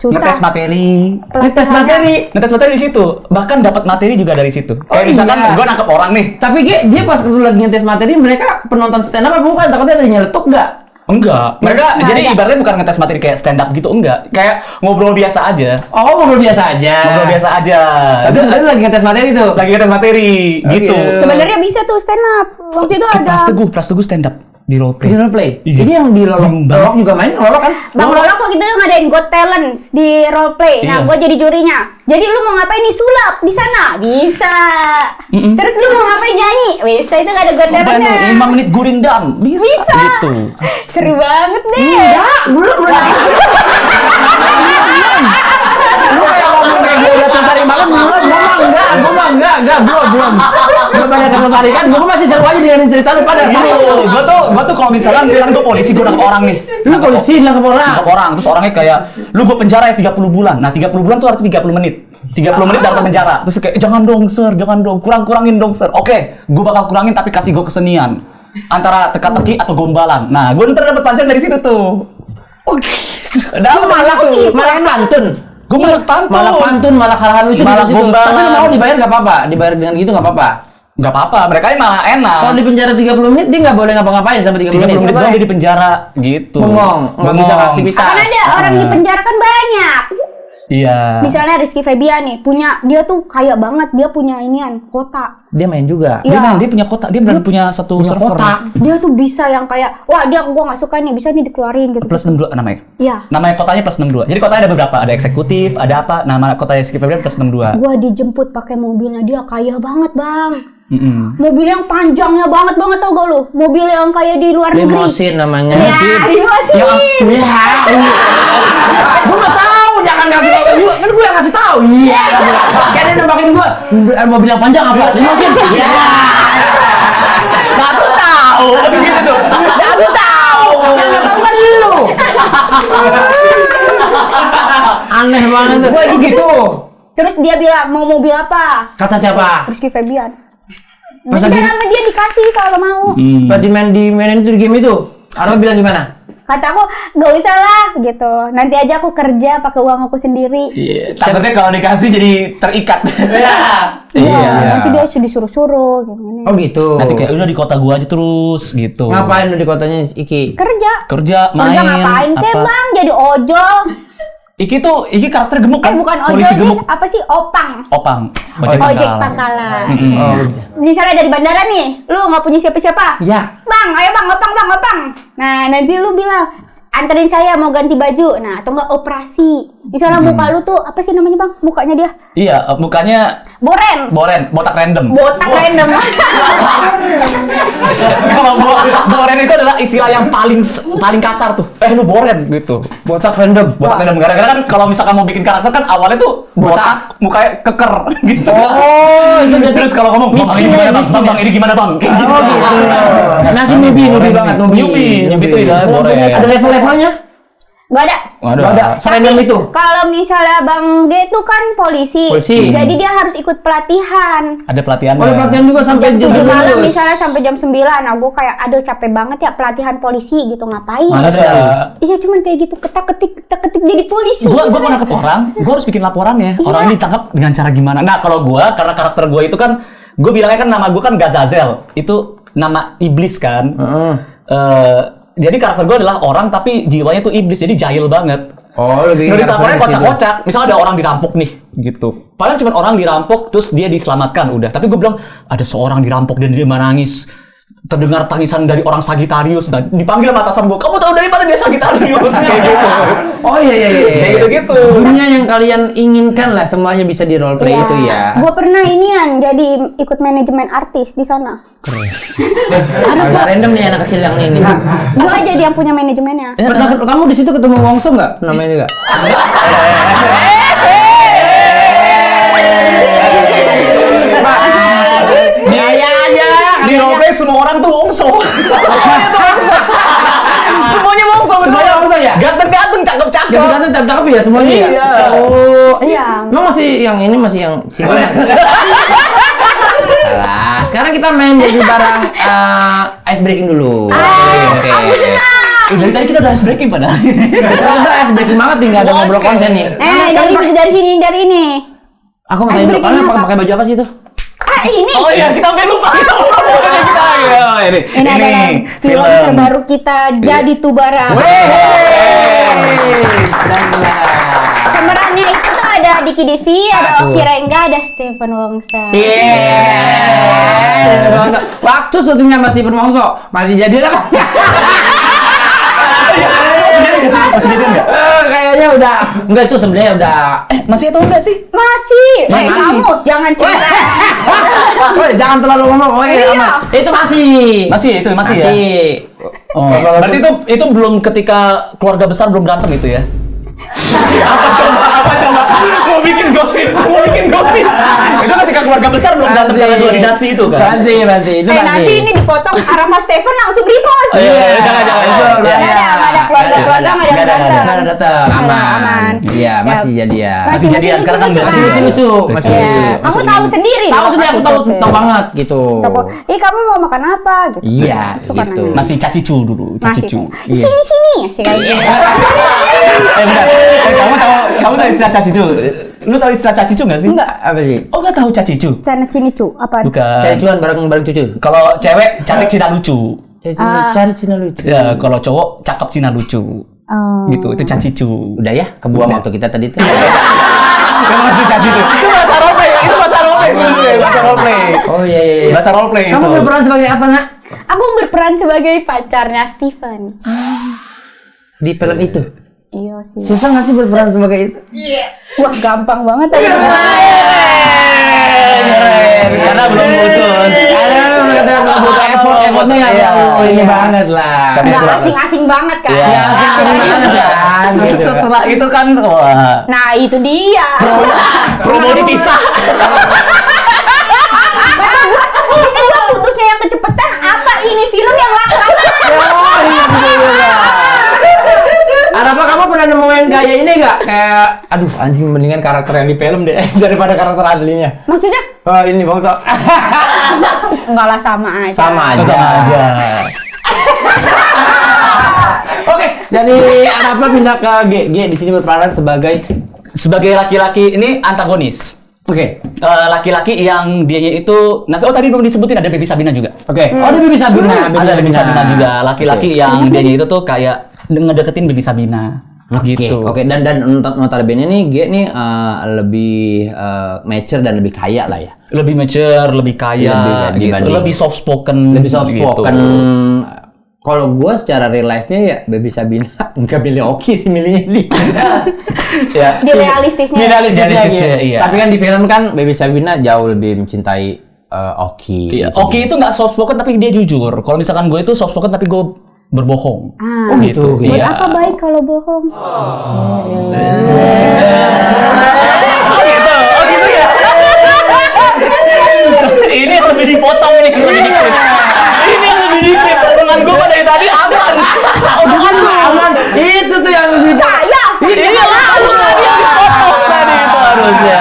S3: Susah.
S1: ngetes materi.
S2: Ngetes materi.
S1: Ngetes materi di situ. Bahkan dapat materi juga dari situ.
S2: Oh,
S1: Kayak misalkan
S2: iya.
S1: gue nangkep orang nih.
S2: Tapi dia pas lagi ngetes materi, mereka penonton stand up apa bukan? Takutnya ada yang nyeletuk nggak?
S1: Enggak. Mereka
S3: Nggak
S1: jadi
S3: ada.
S1: ibaratnya bukan ngetes materi kayak stand up gitu, enggak. Kayak ngobrol biasa aja.
S2: Oh, ngobrol biasa aja.
S1: Ngobrol biasa aja.
S2: Tapi sebenarnya lagi ngetes materi tuh.
S1: lagi ngetes materi gitu.
S3: Sebenarnya bisa tuh stand up. Waktu itu ada.
S1: Pras Teguh stand up di roleplay.
S2: Di roleplay.
S1: Iya.
S2: Jadi yang di
S1: Bingung banget.
S2: Lolok juga main, Lolok kan?
S3: Bang Lolok waktu itu ngadain Got Talent di roleplay. Nah,
S1: Iya.
S3: gue jadi jurinya. Jadi lu mau ngapain nih, sulap di sana? Bisa. Terus lu mau ngapain, nyanyi? Bisa, itu gak ada Got Talent-nya.
S1: 5 menit gurindam. Bisa.
S3: Bisa.
S1: Gitu.
S3: Seru banget deh.
S2: Enggak, belum. Lu kayak ngomong kayak gue udah tertarik banget, belum. Gue mah enggak, belum. Belum banyak ketertarikan, gue masih seru aja dengerin cerita lu pada.
S1: Gitu. Gua tuh kalau misalkan gue polisi, gue nangkep orang nih.
S2: Lu polisi nangkep orang.
S1: Nangkep orang, terus orangnya kayak lu gue penjara ya 30 bulan. Nah, 30 bulan tuh artinya 30 menit. 30 menit dalam penjara. Terus kayak jangan dong, Sir, jangan dong. Kurangin dong, Sir. Oke, gue bakal kurangin tapi kasih gue kesenian. Antara teka-teki atau gombalan. Nah, gue ntar dapet pancang dari situ tuh.
S2: Oh gitu.
S1: Dapat
S2: Malah pantun.
S1: Gue malah pantun.
S2: Malah pantun, malah hal-hal lucu
S1: Malah
S2: di situ.
S1: gombalan.
S2: Tapi lu mau dibayar nggak apa-apa? Dibayar dengan gitu nggak apa-apa?
S1: Nggak apa-apa, mereka malah enak.
S2: Kalau di penjara 30 menit, dia nggak boleh ngapa-ngapain sampai 30 menit.
S1: 30 menit doang dia di penjara gitu.
S2: Bengong, nggak bisa
S1: Bengong.
S2: aktivitas.
S3: Kan ada orang di penjara kan banyak.
S1: Iya.
S3: Misalnya Rizky Febian nih, dia tuh kaya banget, dia punya inian, kota.
S2: Dia main juga.
S3: Iya.
S1: Dia punya kotak, dia benar punya satu
S2: Punya
S1: server.
S2: kotak.
S3: Dia tuh bisa yang kayak, wah gua nggak suka nih, bisa nih dikeluarin gitu.
S1: Plus 62 namanya.
S3: Iya.
S1: Namanya kotanya plus 62. Jadi kotanya ada beberapa, ada eksekutif, ada apa. Nama kotanya Rizky Febian plus 62.
S3: Gua dijemput pakai mobilnya dia, kaya banget bang. Mobil yang panjangnya banget tau gak lu? Mobil yang kayak di luar negeri.
S2: Limosin namanya.
S3: Ya, limosin.
S2: Gue nggak tahu, jangan ngasih tahu gue. Kan gue yang ngasih tahu. Iya.
S1: Kayak dia nembakin gua.
S2: Mobil yang panjang apa? Limosin. Iya.
S1: Nah, aku tahu. Gitu tuh.
S2: Nah, aku tahu. Yang nggak tahu kan lu. Aneh banget tuh. Gue gitu.
S3: Terus dia bilang mau mobil apa?
S2: Kata siapa?
S3: Rizky Febian.
S2: Masa
S3: Jadi
S2: gitu?
S3: sama dia dikasih kalau mau.
S2: Tadi main itu di game itu. Arma bilang gimana?
S3: Kata aku gak usah lah gitu. Nanti aja aku kerja pakai uang aku sendiri.
S1: Iya, takutnya kalau dikasih jadi terikat.
S3: Iya. Nanti dia disuruh-suruh gimana.
S2: Oh gitu.
S1: Nanti kayak udah di kota gua aja terus gitu.
S2: Ngapain lu di kotanya Iki?
S3: Kerja
S1: Main.
S3: Kerja ngapain
S1: apa?
S3: kek bang? Jadi ojol.
S1: Iki karakter gemuk kan?
S3: Bukan ojol
S1: Polisi
S3: sih.
S1: gemuk.
S3: Apa sih? Opang.
S1: Ojek
S3: Pangkalan.
S2: Oh.
S3: Misalnya dari bandara nih, lu nggak punya siapa-siapa.
S2: Ya.
S3: Bang, ayo bang, opang. Nah, nanti lu bilang, anterin saya mau ganti baju. Nah, atau enggak operasi. Misalnya muka lu tuh, apa sih namanya bang? Mukanya dia?
S1: Iya, mukanya
S3: Boren,
S1: botak random.
S3: botak random.
S1: Kalau boren itu adalah istilah yang paling kasar tuh. Lu boren gitu.
S2: Botak random.
S1: Botak random gara-gara kan kalau misalkan mau bikin karakter kan awalnya tuh botak, mukanya keker gitu.
S2: Oh, itu berarti
S1: Terus kalau ngomong, bang ini gimana bang? Bang ini gimana bang? Kayak gitu.
S2: Oh gitu. Masih nubi banget,
S1: Nyubi tuh ya boren.
S2: Ada level-levelnya?
S3: Gak ada.
S1: Ada.
S2: Serendam itu.
S3: Kalau misalnya Bang G itu kan polisi. Jadi dia harus ikut pelatihan.
S1: Ada pelatihan.
S2: Oh, pelatihan juga sampai
S3: Jam 7
S2: jam
S3: malam
S2: 12.
S3: misalnya sampai jam 9. Nah, gue kayak aduh capek banget ya pelatihan polisi gitu ngapain?
S2: Malas
S1: Ada.
S3: Iya cuman kayak gitu ketak-ketik jadi polisi.
S1: Gua nangkep orang, gua harus bikin laporannya. Orang ini ditangkap dengan cara gimana? Nah, kalau gua karena karakter gua itu kan gua bilangnya kan nama gua kan Gazazel. Itu nama iblis kan. Jadi karakter gua adalah orang tapi jiwanya tuh iblis. Jadi jahil banget.
S2: Oh, lebih
S1: Nulis laporannya kocak-kocak. Misalnya ada orang dirampok nih, gitu. Padahal cuma orang dirampok, terus dia diselamatkan, udah. Tapi gue bilang, ada seorang dirampok dan dia menangis. Terdengar tangisan dari orang Sagittarius. Dan dipanggil sama atasan gue, kamu tahu dari mana dia Sagittarius? Kayak gitu.
S2: Oh iya.
S1: Kayak gitu-gitu.
S2: Dunia yang kalian inginkan lah semuanya bisa di role play itu ya.
S3: Gue pernah inian jadi ikut manajemen artis di sana.
S2: Agak random nih anak kecil yang ini.
S3: Gue jadi yang punya manajemennya.
S2: Pernah kamu di situ ketemu Wongso nggak? Namanya juga.
S1: Di roleplay semua orang tuh wongso. Semuanya wongso.
S2: Semuanya Wongso ya?
S1: Ganteng-ganteng, cakep-cakep.
S2: Jadi kan cakep ya semuanya ya.
S1: Iya.
S2: Oh,
S3: Iya.
S2: emang masih yang ini masih yang cewek. Alah, sekarang kita main jadi barang ice breaking dulu. Oke.
S1: Dari tadi kita udah ice breaking padahal ini.
S2: Kita udah ice breaking banget nih, nggak ada ngobrol konsen nih.
S3: Dari sini.
S2: Aku mau tanya dulu, kalian pakai baju apa sih itu?
S3: Ini.
S1: Oh iya, kita sampai lupa.
S3: Ini adalah film terbaru kita Jadi Tubara. Pemerannya itu tuh ada Diki Devi, ada Oki Rengga, ada Stephen Wongso.
S2: Waktu syutingnya Mas Stephen Wongso masih jadi lah.
S1: Masih jadi enggak?
S2: Kayaknya udah. Enggak, itu sebenarnya udah.
S1: Masih atau enggak sih?
S3: Masih.
S1: Masih.
S3: Kamu jangan cerita.
S2: Woi, jangan terlalu ngomong.
S3: Iya.
S2: Itu masih.
S1: Masih ya? Oh, berarti itu belum ketika keluarga besar belum berantem itu ya? Apa coba? Mau bikin gosip. Itu ketika keluarga besar belum berantem karena dua dinasti itu kan?
S2: Masih. Itu
S3: Nanti ini dipotong Arafa Stephen langsung repost.
S1: Jangan.
S3: Nggak ada keluarga-keluarga, nggak ada berantem.
S2: Nggak ada datang. Aman. Iya, masih jadian.
S1: Masih jadian karena kan
S3: lucu-lucu
S1: masih
S3: kan?
S2: lucu. Masih
S3: Iya.
S2: lucu.
S3: Kamu tahu sendiri.
S2: Tahu sendiri, aku tahu banget gitu.
S3: Kamu mau makan apa? Gitu.
S2: Iya,
S3: Suka
S2: gitu.
S3: nanya.
S1: masih cacicu dulu, cacicu.
S2: Iya.
S3: Sini sih kayak gitu.
S1: Benar. Kamu tahu istilah cacicu? Lu tahu istilah cacicu nggak sih?
S3: Enggak.
S2: Apa sih?
S1: Oh, nggak tahu cacicu?
S3: Cana cinicu apa?
S1: Bukan.
S2: Cari cuan bareng cucu.
S1: Kalau cewek cantik Cina lucu.
S2: Cari Cina lucu.
S1: Ya, kalau cowok cakep Cina lucu.
S3: Oh.
S1: Gitu, itu cacicu.
S2: Udah ya, kebuang waktu kita tadi tuh.
S1: Yang masih cacicu. Itu bahasa roleplay, sebenarnya, bahasa roleplay.
S2: Oh iya.
S1: Bahasa roleplay itu.
S2: Kamu berperan sebagai apa, Nak?
S3: Aku berperan sebagai pacarnya Stephen.
S2: Di film itu.
S3: Iya sih.
S2: Susah nggak sih berperan sebagai itu?
S3: Wah, gampang banget tadi.
S1: Karena belum putus.
S2: repotnya nggak terlalu ini banget lah.
S1: Tapi
S3: Nggak
S1: setelah-
S3: asing-asing banget kan.
S1: Iya.
S2: Ya, asing-asing banget kan. Gitu.
S1: Setelah itu kan wah,
S3: Nah itu dia.
S1: promo dipisah.
S3: Ini gua putusnya yang kecepatan apa ini film yang lama-lama?
S2: Oh, iya betul. Ada apa kamu pernah nemuin kayak ini gak? Kayak, aduh anjing mendingan karakter yang di film deh daripada karakter aslinya.
S3: Maksudnya?
S2: Oh ini bangsa.
S3: Enggak lah sama aja.
S2: Sama aja.
S1: Sama aja.
S2: Oke, jadi Arafah pindah ke G di sini berperan sebagai.
S1: Sebagai laki-laki ini antagonis.
S2: Oke.
S1: Laki-laki yang dianya itu, nah tadi belum disebutin ada Baby Sabina juga.
S2: Oke. Oh, ada Baby Sabina.
S1: Ada Baby Sabina juga, laki-laki
S2: Oke.
S1: yang dianya itu tuh kayak ngedeketin Baby Sabina.
S2: Oke,
S1: Gitu.
S2: oke. Dan notabene nih G nih lebih mature dan lebih kaya lah ya.
S1: Lebih mature, lebih kaya,
S2: Lebih
S1: gitu.
S2: dibanding-
S1: Lebih soft spoken,
S2: Lebih soft spoken.
S1: gitu.
S2: Kalau gue secara real life-nya ya Baby Sabina nggak milih Oki sih milihnya nih. Ya.
S3: Di realistisnya.
S2: Di realistisnya,
S1: Realistisnya,
S2: gitu.
S1: iya.
S2: Tapi kan di film kan Baby Sabina jauh lebih mencintai Oki.
S1: Iya,
S2: gitu.
S1: Oki itu nggak soft spoken tapi dia jujur. Kalau misalkan gue itu soft spoken tapi gue berbohong.
S3: Ah.
S2: gitu.
S3: Buat
S1: Iya.
S3: apa baik kalau bohong?
S1: Oh gitu ya. Ini yang lebih dipotong nih. Ini yang lebih dipotong. Dengan gue dari tadi aman. Omongan gue aman.
S2: Itu tuh yang lebih
S3: Saya.
S1: Ini yang tadi yang dipotong tadi itu harusnya.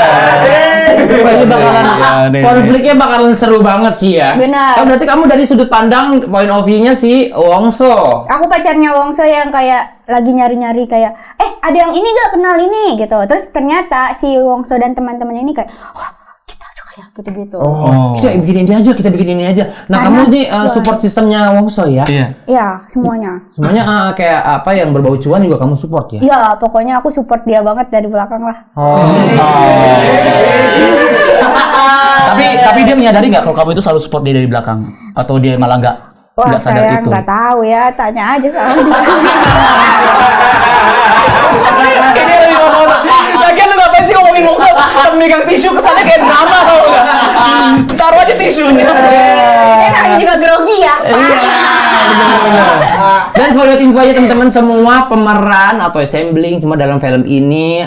S2: Ini bakalan
S1: Iya,
S2: konfliknya bakalan seru banget sih ya.
S3: Benar.
S2: Oh, berarti kamu dari sudut pandang point of view-nya si Wongso.
S3: Aku pacarnya Wongso yang kayak lagi nyari-nyari kayak, ada yang ini gak kenal ini gitu. Terus ternyata si Wongso dan teman-temannya ini kayak, wah kita aja kayak gitu-gitu.
S2: Oh, kita bikin ini aja, kita bikin ini aja. Nah,
S3: Karena-
S2: kamu nih support sistemnya Wongso ya?
S1: Iya.
S3: Ya semuanya.
S2: Semuanya kayak apa yang berbau cuan juga kamu support ya?
S3: Ya pokoknya aku support dia banget dari belakang lah.
S1: Tapi dia menyadari nggak kalau kamu itu selalu support dia dari belakang atau dia malah
S3: Wah
S1: nggak sadar
S3: saya
S1: itu?
S3: nggak tahu ya, tanya aja sama dia.
S1: Ini lebih ngomong. Lagian lu ngapain sih ngomongin Wongso sambil megang tisu kesannya kayak drama tau nggak? Taruh aja tisunya.
S3: Namanya juga grogi ya.
S2: Dan for your info aja teman-teman, semua pemeran atau assembling semua dalam film ini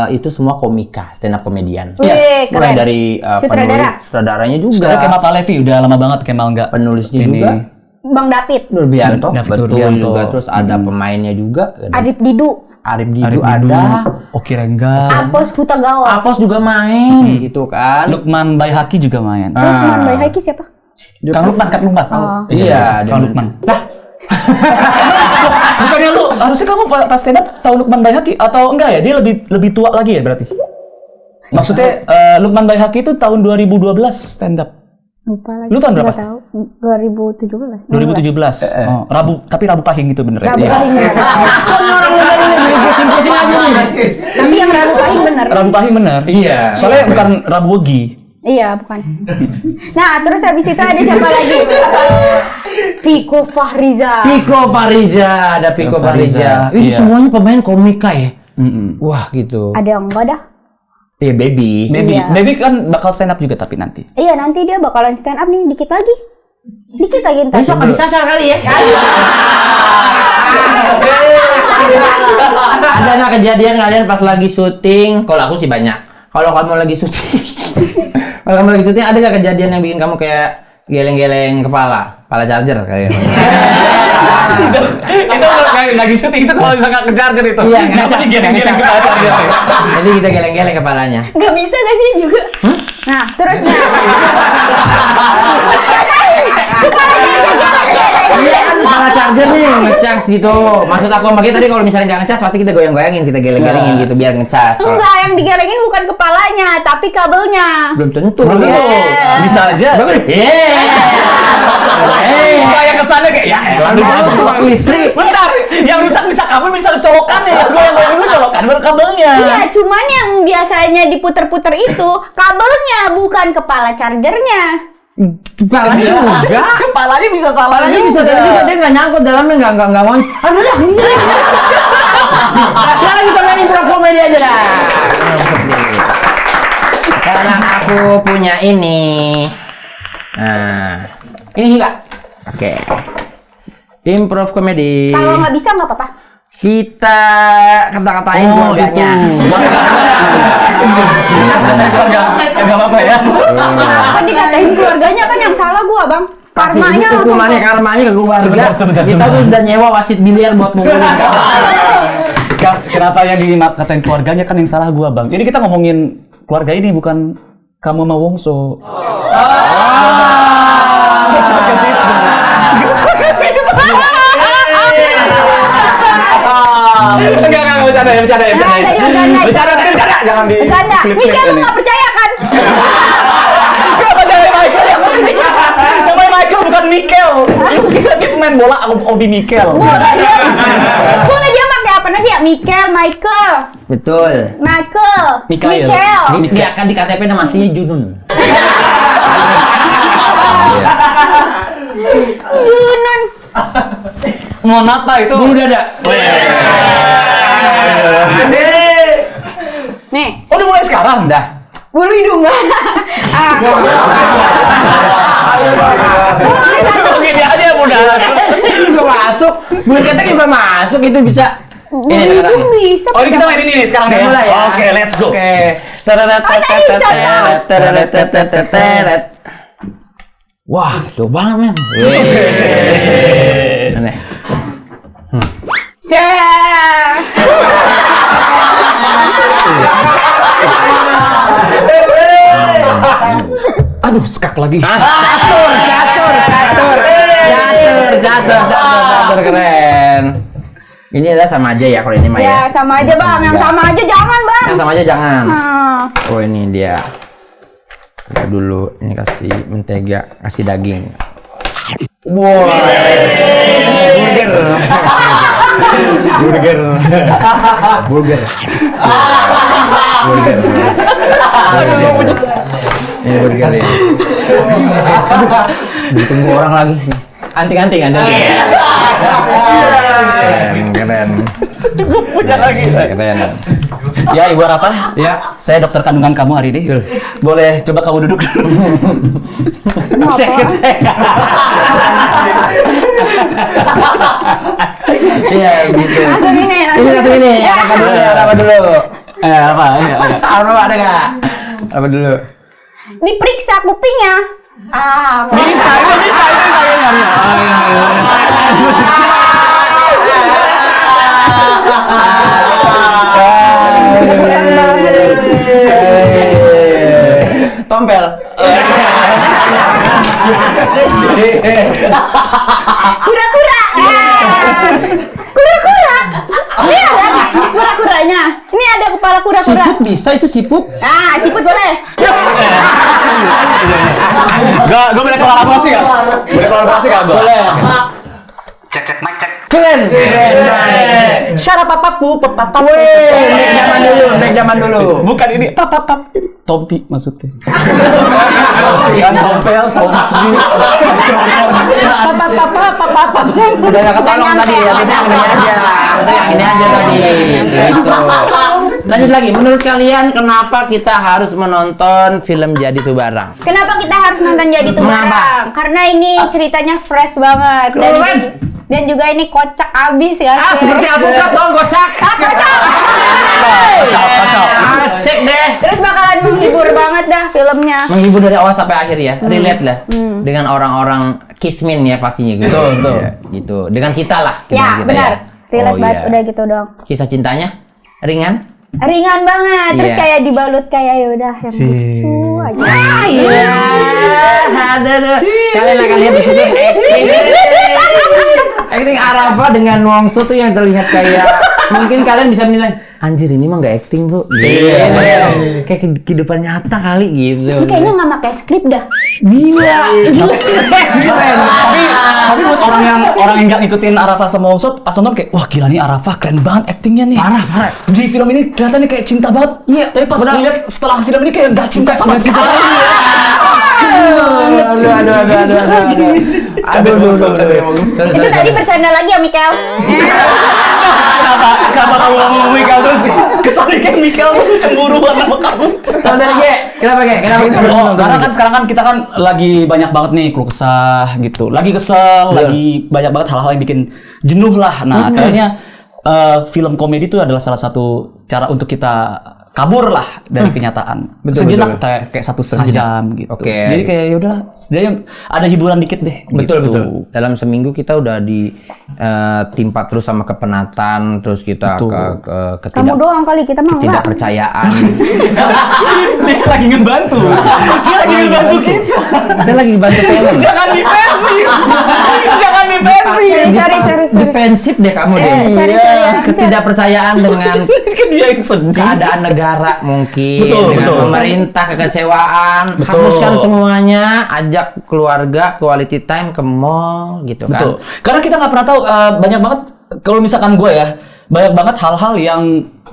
S2: itu semua komika, stand up komedian.
S3: Wih,
S2: Mulai
S3: keren.
S2: dari
S3: Sutradara.
S2: sutradaranya juga,
S1: Sekarang Kemal Palevi udah lama banget Kemal nggak.
S2: penulisnya
S1: Ini.
S2: juga,
S3: Bang David,
S2: Nurbianto,
S1: David
S2: betul
S1: Nurbianto.
S2: juga. Terus ada pemainnya juga,
S3: Arif Didu,
S2: Arif Didu
S1: Arif Didu,
S2: ada,
S1: Oki Rengga,
S3: Apos Hutagawa.
S2: Apos juga main gitu kan.
S1: Lukman Bayhaki juga main.
S3: Terus teman Bayi Haiki siapa?
S1: Kang Lukman, Kang Lukman.
S3: Oh.
S2: Iya,
S1: Kang Lukman. Lah. Bukannya lu harusnya kamu pas stand up tahu Lukman Bayhaki atau enggak ya? Dia lebih tua lagi ya berarti. Maksudnya Lukman Bayhaki itu tahun 2012 stand up.
S3: Lupa lagi.
S1: Lu tahun berapa?
S3: Nggak tahu. 2017.
S1: 2017. Oh, tapi Rabu Pahing gitu bener ya?
S3: Rabu
S1: Iya.
S3: Pahing bener.
S2: Semua orang dengerin ini pusing-pusing aja nih.
S3: Tapi yang Rabu Pahing bener.
S1: Rabu Pahing bener.
S2: Iya.
S1: Soalnya bukan Rabu Wegi.
S3: Iya, bukan. Nah, terus habis itu ada siapa lagi? Viko Fahriza.
S2: Piko Parija, ada Piko Parija. Ini
S1: Iya.
S2: semuanya pemain komika ya.
S1: Mm-mm.
S2: Wah gitu.
S3: Ada yang enggak dah?
S2: Iya baby.
S3: Iya.
S1: Baby kan bakal stand up juga tapi nanti.
S3: Iya, nanti dia bakalan stand up nih dikit lagi. Dikit lagi ntar.
S2: Besok habis sasar kali ya. Ada nggak kejadian kalian pas lagi syuting? Kalau aku sih banyak. Kalau kamu lagi syuting, kalau kamu lagi syuting ada nggak kejadian yang bikin kamu kayak geleng-geleng kepala charger kayak?
S1: Itu kayak lagi syuting itu kalau misalkan ke charger itu.
S2: Iya,
S1: Kenapa
S2: ngecas,
S1: digedeng-gedeng ke
S2: ngecas.
S1: charger?
S2: Jadi kita geleng-geleng kepalanya.
S3: Gak bisa gak sih juga? Nah, terusnya.
S2: Iya kan kepala charger nih ngecas gitu. Maksud aku sama kita tadi kalau misalnya nggak ngecas pasti kita goyang-goyangin, kita geleng-gelengin gitu biar ngecas. Kalau-
S3: Enggak, yang digelengin bukan kepalanya, tapi kabelnya.
S2: Belum tentu.
S1: Belum tentu.
S3: Iya.
S1: Bisa aja. Kayak kesannya kayak ya elah lu
S2: Kamu tukang listrik.
S1: bentar, yang rusak bisa kabel bisa colokan ya. Gue yang goyang dulu colokan baru kabelnya.
S3: Iya, cuman yang biasanya diputer-puter itu kabelnya, bukan kepala chargernya.
S2: Kepalanya juga.
S1: Kepalanya bisa salah
S2: Kepalanya bisa jadi juga dia nggak nyangkut dalamnya nggak ngon. Aduh dah. Sekarang kita main improv komedi aja dah. Karena aku punya ini. Nah, ini enggak. Oke. Improv komedi.
S3: Kalau nggak bisa nggak apa-apa.
S2: Kita kata-katain keluarganya.
S1: Enggak apa-apa ya.
S3: Apa dikatain keluarganya kan yang salah gua, Bang. Karmanya
S2: hukumannya ke keluarga.
S1: Sebentar.
S2: Kita tuh udah nyewa wasit biliar buat ngomongin.
S1: Kenapa yang dikatain keluarganya kan yang salah gua, Bang. Ini kita ngomongin keluarga ini bukan kamu sama Wongso. Gak suka ke situ. Enggak, bercanda ya. Bercanda, jangan di
S3: Bercanda. Mika lu nggak percaya kan?
S1: Gak percaya Michael ya. Namanya Michael bukan Mikel. Lu kira dia pemain bola Obi Mikel.
S3: Boleh dia pakai apa aja ya? Michael.
S2: Betul.
S1: Mikael.
S2: Ini dia kan di KTP nama aslinya Junun.
S3: Junun.
S1: Mohon apa itu?
S2: Bulu dada.
S3: Nih,
S1: Oh, udah mulai sekarang dah.
S3: bulu hidung.
S1: Gini aja mudah.
S2: Juga masuk. Bulu ketek juga masuk itu bisa.
S3: Bulu hidung bisa.
S1: Oh, ini kita main ini nih sekarang
S2: Udah
S1: ya.
S2: mulai ya.
S1: Oke, let's go.
S2: Oke. Wah, tuh banget men. Aneh.
S1: Aduh, skak lagi.
S2: Catur, keren. Ini adalah sama aja ya kalau ini mah ya.
S3: Ya, sama aja, Bang. Yang sama aja jangan, Bang.
S2: Yang sama aja jangan.
S3: Nah.
S2: Oh, ini dia. Kita dulu ini kasih mentega, kasih daging. Wow. Burger. Ini burger ya. Ditunggu orang lagi. Anting. Keren.
S1: Punya lagi.
S2: Keren.
S1: Ya, Ibu Rafa.
S2: Ya.
S1: Saya dokter kandungan kamu hari ini. Boleh coba kamu duduk dulu.
S2: Iya, gitu.
S3: Langsung ini.
S2: Langsung ini. Apa dulu?
S1: Apa?
S2: Apa ada nggak? Apa dulu?
S3: Diperiksa kupingnya.
S1: Bisa.
S2: Tompel.
S3: Kura-kura. Kura-kura. Ini ada kura-kuranya. Ini ada kepala kura-kura.
S2: Siput bisa itu siput?
S3: Siput boleh.
S1: Gue boleh kolaborasi nggak? Boleh kolaborasi nggak, Bang?
S2: Boleh.
S1: Cek, mic cek.
S2: Keren.
S1: Syara papapu, papapa.
S2: Back zaman dulu.
S1: Bukan ini, papapap. Tompi maksudnya. Kan tompel, tompi. Papapap.
S2: Udah nggak ketolong tadi ya, kita yang ini aja tadi. Gitu. Lanjut lagi, menurut kalian kenapa kita harus menonton film Jadi Tuh Barang?
S3: Kenapa kita harus nonton Jadi Tuh
S2: Kenapa?
S3: Barang? Karena ini ceritanya fresh banget. Dan juga ini kocak abis ya.
S2: Seperti alpukat dong, kocak.
S1: Kocak.
S2: Asik deh.
S3: Terus bakalan menghibur banget dah filmnya.
S2: Menghibur dari awal sampai akhir ya, relate lah dengan orang-orang kismin ya pastinya gitu.
S1: Betul.
S2: Ya, gitu. Dengan kita lah.
S3: Ya,
S2: kita
S3: benar. Relate
S2: Oh,
S3: banget
S2: iya.
S3: udah gitu dong.
S2: Kisah cintanya ringan.
S3: Ringan banget. Terus
S2: Iya.
S3: kayak dibalut kayak yaudah yang lucu aja.
S2: Iya. Ada. Kalian lihat di sini acting Arafa dengan Wongso tuh yang terlihat kayak mungkin kalian bisa menilai anjir ini mah nggak acting bro. Iya. Kayak kehidupan nyata kali gitu.
S3: Ini kayaknya nggak pakai skrip dah.
S2: Gila.
S1: Tapi buat orang yang nggak ngikutin Arafah sama Wongso, pas nonton kayak wah gila nih Arafah keren banget aktingnya nih.
S2: Parah.
S1: Di film ini kelihatannya kayak cinta banget.
S2: Iya,
S1: Tapi pas
S2: benar.
S1: ngeliat setelah film ini kayak nggak cinta sama sekali.
S2: Aduh. Aduh.
S3: Itu tadi bercanda lagi ya, Mikel.
S1: Kenapa kamu ngomong Mikel terus sih? Kesannya kayak Mikel tuh cemburuan sama kamu.
S2: Saudara Ge, kenapa Ge? Kenapa kita
S1: Karena kan sekarang kan kita kan lagi banyak banget nih keluh kesah gitu. Lagi kesel, lagi banyak banget hal-hal yang bikin jenuh lah. Nah, kayaknya film komedi itu adalah salah satu cara untuk kita kabur lah dari kenyataan. Sejenak kayak 1,5 jam gitu.
S2: Oke.
S1: Jadi kayak ya udahlah, setidaknya ada hiburan dikit deh.
S2: Betul.
S1: gitu.
S2: Dalam seminggu kita udah ditimpa terus sama kepenatan, terus kita ke
S3: Kamu doang kali, kita mah enggak.
S2: ketidakpercayaan.
S1: Dia lagi ngebantu. Dia lagi ngebantu kita.
S2: Kita lagi bantu film.
S1: Jangan defensif. Jangan defensif.
S3: Sorry.
S2: Defensif deh kamu deh.
S3: Sorry.
S2: Ketidakpercayaan dengan
S1: Kan dia yang sedih.
S2: keadaan negara mungkin,
S1: Betul.
S2: pemerintah, kekecewaan, hapuskan semuanya, ajak keluarga quality time ke mall gitu kan.
S1: Betul. Karena kita nggak pernah tahu banyak banget kalau misalkan gue ya, banyak banget hal-hal yang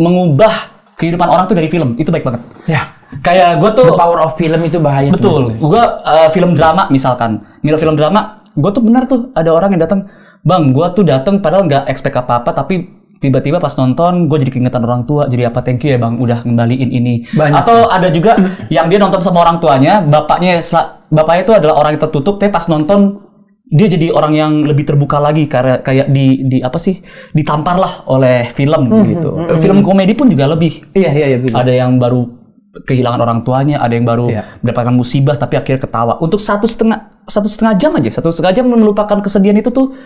S1: mengubah kehidupan orang tuh dari film. Itu baik banget.
S2: Ya.
S1: Kayak gue tuh
S2: The power of film itu bahaya.
S1: betul. Gue film drama misalkan, film drama, gue tuh benar tuh ada orang yang datang, "Bang, gue tuh datang padahal nggak expect apa-apa, tapi tiba-tiba pas nonton gue jadi keingetan orang tua, jadi apa, thank you ya Bang udah ngembaliin ini."
S2: Banyak.
S1: Atau ada juga yang dia nonton sama orang tuanya, bapaknya itu adalah orang yang tertutup, tapi pas nonton dia jadi orang yang lebih terbuka lagi karena kayak di apa sih, ditampar lah oleh film gitu. Film komedi pun juga lebih.
S2: Iya.
S1: Ada yang baru kehilangan orang tuanya, ada yang baru mendapatkan musibah tapi akhirnya ketawa. Untuk satu setengah jam aja, 1,5 jam melupakan kesedihan itu tuh.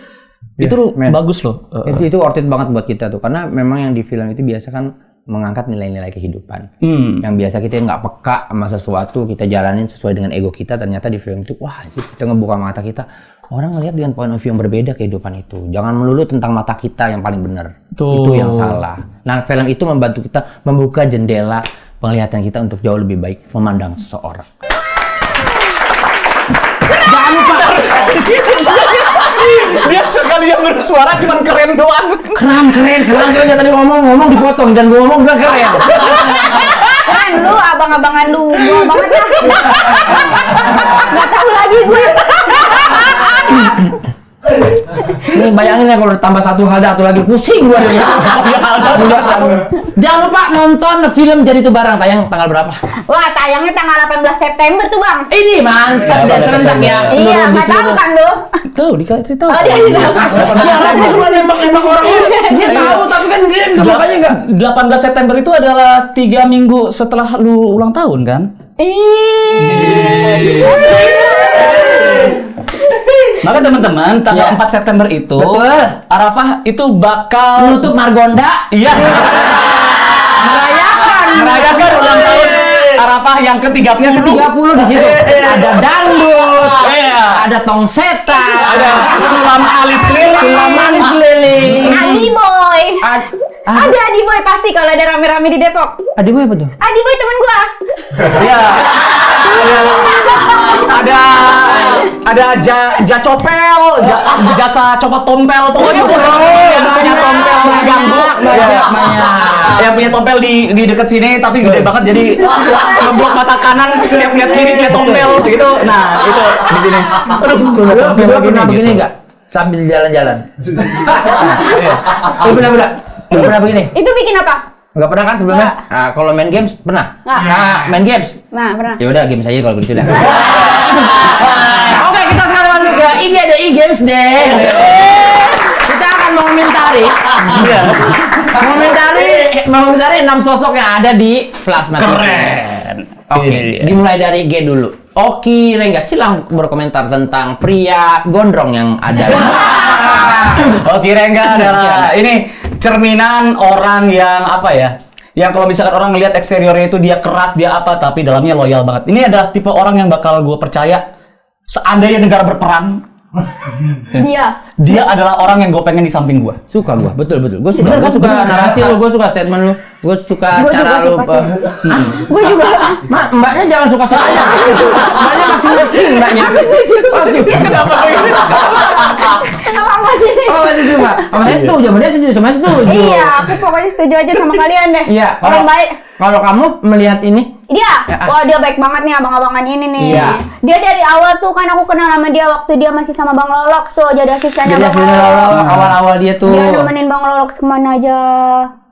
S1: Itu bagus loh.
S2: Itu worth it banget buat kita tuh, karena memang yang di film itu biasa kan mengangkat nilai-nilai kehidupan. Yang biasa kita nggak peka sama sesuatu, kita jalanin sesuai dengan ego kita, ternyata di film itu wah, kita ngebuka mata kita, orang ngelihat dengan point of view yang berbeda kehidupan itu. Jangan melulu tentang mata kita yang paling benar. Itu yang salah. Nah, film itu membantu kita membuka jendela penglihatan kita untuk jauh lebih baik memandang seseorang. Jangan lupa.
S1: Dia sekali yang bersuara cuman keren doang.
S2: Keren. Dia tadi ngomong dipotong dan gua ngomong bilang keren.
S3: Kan lu abang-abangan lu, gua banget dah. Gak tahu lagi gue.
S2: Nih bayangin ya kalau ditambah satu satu lagi pusing gua. Jangan lupa nonton film Jadi Itu Barang, tayang tanggal berapa?
S3: Wah, tayangnya tanggal 18 September tuh, Bang.
S2: Ini mantap deh, serentak ya.
S3: Iya, nggak tahu kan lu?
S1: Tuh dikasih tahu.
S3: Oh, dia tahu.
S2: Siapa cuma nembak orang dia tahu tapi kan dia makanya enggak.
S1: 18 September itu adalah 3 minggu setelah lu ulang tahun kan? Maka teman-teman, tanggal 4 September itu
S2: Betul.
S1: Arafah itu bakal
S2: Menutup Margonda.
S1: Iya. Merayakan ulang tahun Arafah yang ke-30.
S2: Yang ke-30 di situ. Ada dangdut.
S1: Iya.
S2: Ada tong setan.
S1: Ada sulam alis keliling.
S3: Adi Boy. Ada Adi Boy pasti kalau ada rame-rame di Depok.
S2: Adi Boy apa tuh?
S3: Adi Boy teman gua.
S1: Iya. Ada jacopel, jasa copot tompel, pokoknya yang punya tompel ganggu.
S2: Banyak.
S1: Yang punya tompel di dekat sini tapi gede banget jadi ngeblok mata kanan setiap lihat kiri lihat tompel gitu. Nah, itu di sini. Aduh,
S2: Lu pernah begini enggak? Sambil jalan-jalan. Lu pernah begini?
S3: Itu bikin apa?
S2: Enggak pernah kan sebelumnya? Nah, kalau main games pernah?
S3: Nggak.
S2: Nah, main games.
S3: Nah, pernah.
S2: Ya udah games aja kalau begitu dah. Oke, kita sekarang masuk ke ini ada e-games deh. Kita akan mengomentari. mengomentari 6 sosok yang ada di Plasma TV.
S1: keren.
S2: Oke, dimulai dari G dulu. Oki Rengga, silang berkomentar tentang pria gondrong yang ada.
S1: Oki Rengga adalah ini cerminan orang yang apa ya? Yang kalau misalkan orang ngelihat eksteriornya itu dia keras, dia apa, tapi dalamnya loyal banget. Ini adalah tipe orang yang bakal gue percaya seandainya negara berperang.
S3: Iya.
S1: Dia adalah orang yang gue pengen di samping gue.
S2: Suka gua, betul. Gua suka narasi lu, gua suka statement lu, gua suka
S3: Gua
S2: cara
S3: juga
S2: lu.
S3: suka sih. Gue juga.
S2: Mbaknya jangan suka saya. Mbaknya masing-masing mbaknya.
S1: Kenapa begini?
S3: Apa sih?
S2: Oh, masih suka. Sama saya setuju, sama dia setuju, sama saya setuju.
S3: Iya, aku pokoknya setuju aja sama kalian deh.
S2: Iya,
S3: Orang baik.
S2: Kalau kamu melihat ini,
S3: Dia, wah dia baik banget nih abang-abangan ini nih.
S2: Iya.
S3: Dia dari awal tuh kan aku kenal sama dia waktu dia masih sama Bang Lolox tuh, jadi asistennya
S2: Jadi
S3: Bang
S2: awal-awal dia tuh.
S3: Dia nemenin Bang Lolox kemana aja.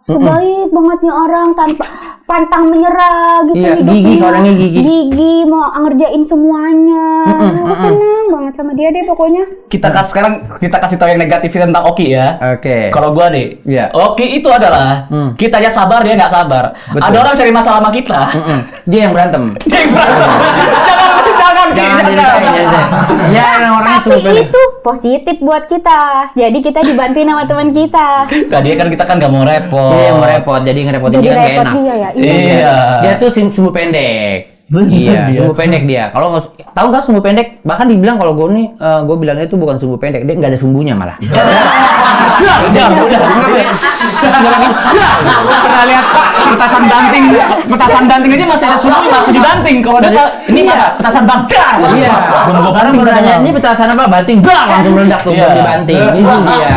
S3: Baik banget nih orang, tanpa pantang menyerah gitu
S2: Iya,
S3: hidupnya.
S2: gigih, orangnya gigih.
S3: Gigih, mau ngerjain semuanya. Aku seneng banget sama dia deh pokoknya.
S1: Sekarang kita kasih tahu yang negatif tentang Oki ya.
S2: Oke.
S1: Kalau gua nih,
S2: Iya.
S1: Oki itu adalah kita aja sabar, dia nggak sabar.
S2: Betul.
S1: Ada orang cari masalah sama kita.
S2: Dia yang berantem.
S1: jangan.
S2: Ya, orang-orangnya
S3: Tapi
S2: semua pendek.
S3: itu positif buat kita. Jadi kita dibantuin sama teman kita.
S1: Tadi kan kita kan nggak mau repot.
S2: Dia yang mau repot, jadi ngerepotin
S3: Jadi
S2: dia kan gak
S3: repot
S2: enak.
S3: dia ya.
S1: Iya.
S2: Dia tuh sumbu pendek.
S1: Bener
S2: Iya,
S1: dia.
S2: sumbu pendek dia. Kalau tahu nggak sumbu pendek? Bahkan dibilang kalau gue nih, gue bilangnya itu bukan sumbu pendek, dia nggak ada sumbunya malah.
S1: Udah. Pernah lihat petasan banting aja masih ada sumbu masih dibanting. Kalau ada ini mah petasan bangkar.
S2: Iya. Orang baru nanya, ini petasan apa? Banting, bang, langsung meledak tuh,
S1: Iya.
S2: baru dibanting. Ini dia.